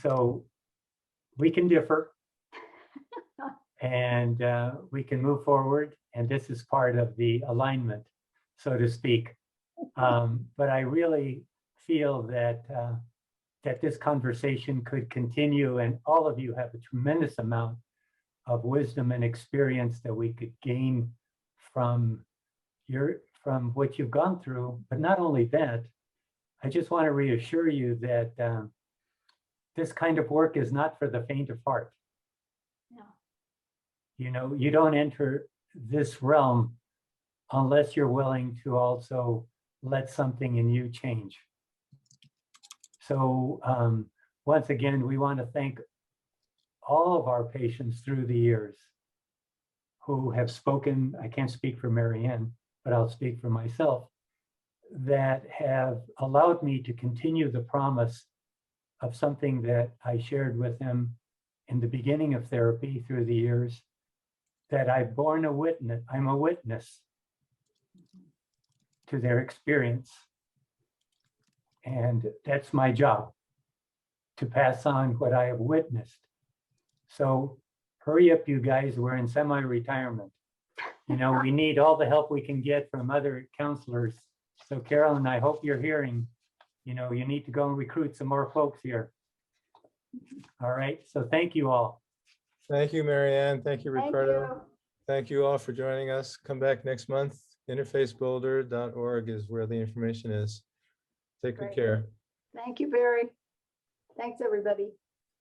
So we can differ and we can move forward. And this is part of the alignment, so to speak. But I really feel that that this conversation could continue, and all of you have a tremendous amount of wisdom and experience that we could gain from what you've gone through. But not only that, I just want to reassure you that this kind of work is not for the faint of heart. Yeah. You don't enter this realm unless you're willing to also let something in you change. So once again, we want to thank all of our patients through the years who have spoken. I can't speak for Marianne, but I'll speak for myself, that have allowed me to continue the promise of something that I shared with them in the beginning of therapy through the years, that I've borne a witness, I'm a witness to their experience. And that's my job, to pass on what I have witnessed. So hurry up, you guys, we're in semi-retirement. You know, we need all the help we can get from other counselors. So Carolyn, I hope you're hearing, you know, you need to go and recruit some more folks here. All right, so thank you all. Thank you, Marianne. Thank you, Thank Ricardo. you. Thank you all for joining us. Come back next month. Interfaceboulder.org is where the information is. Take good Great. care. Thank you, Barry. Thanks, everybody.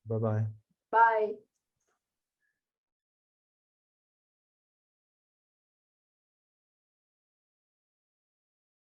Bye-bye. Bye.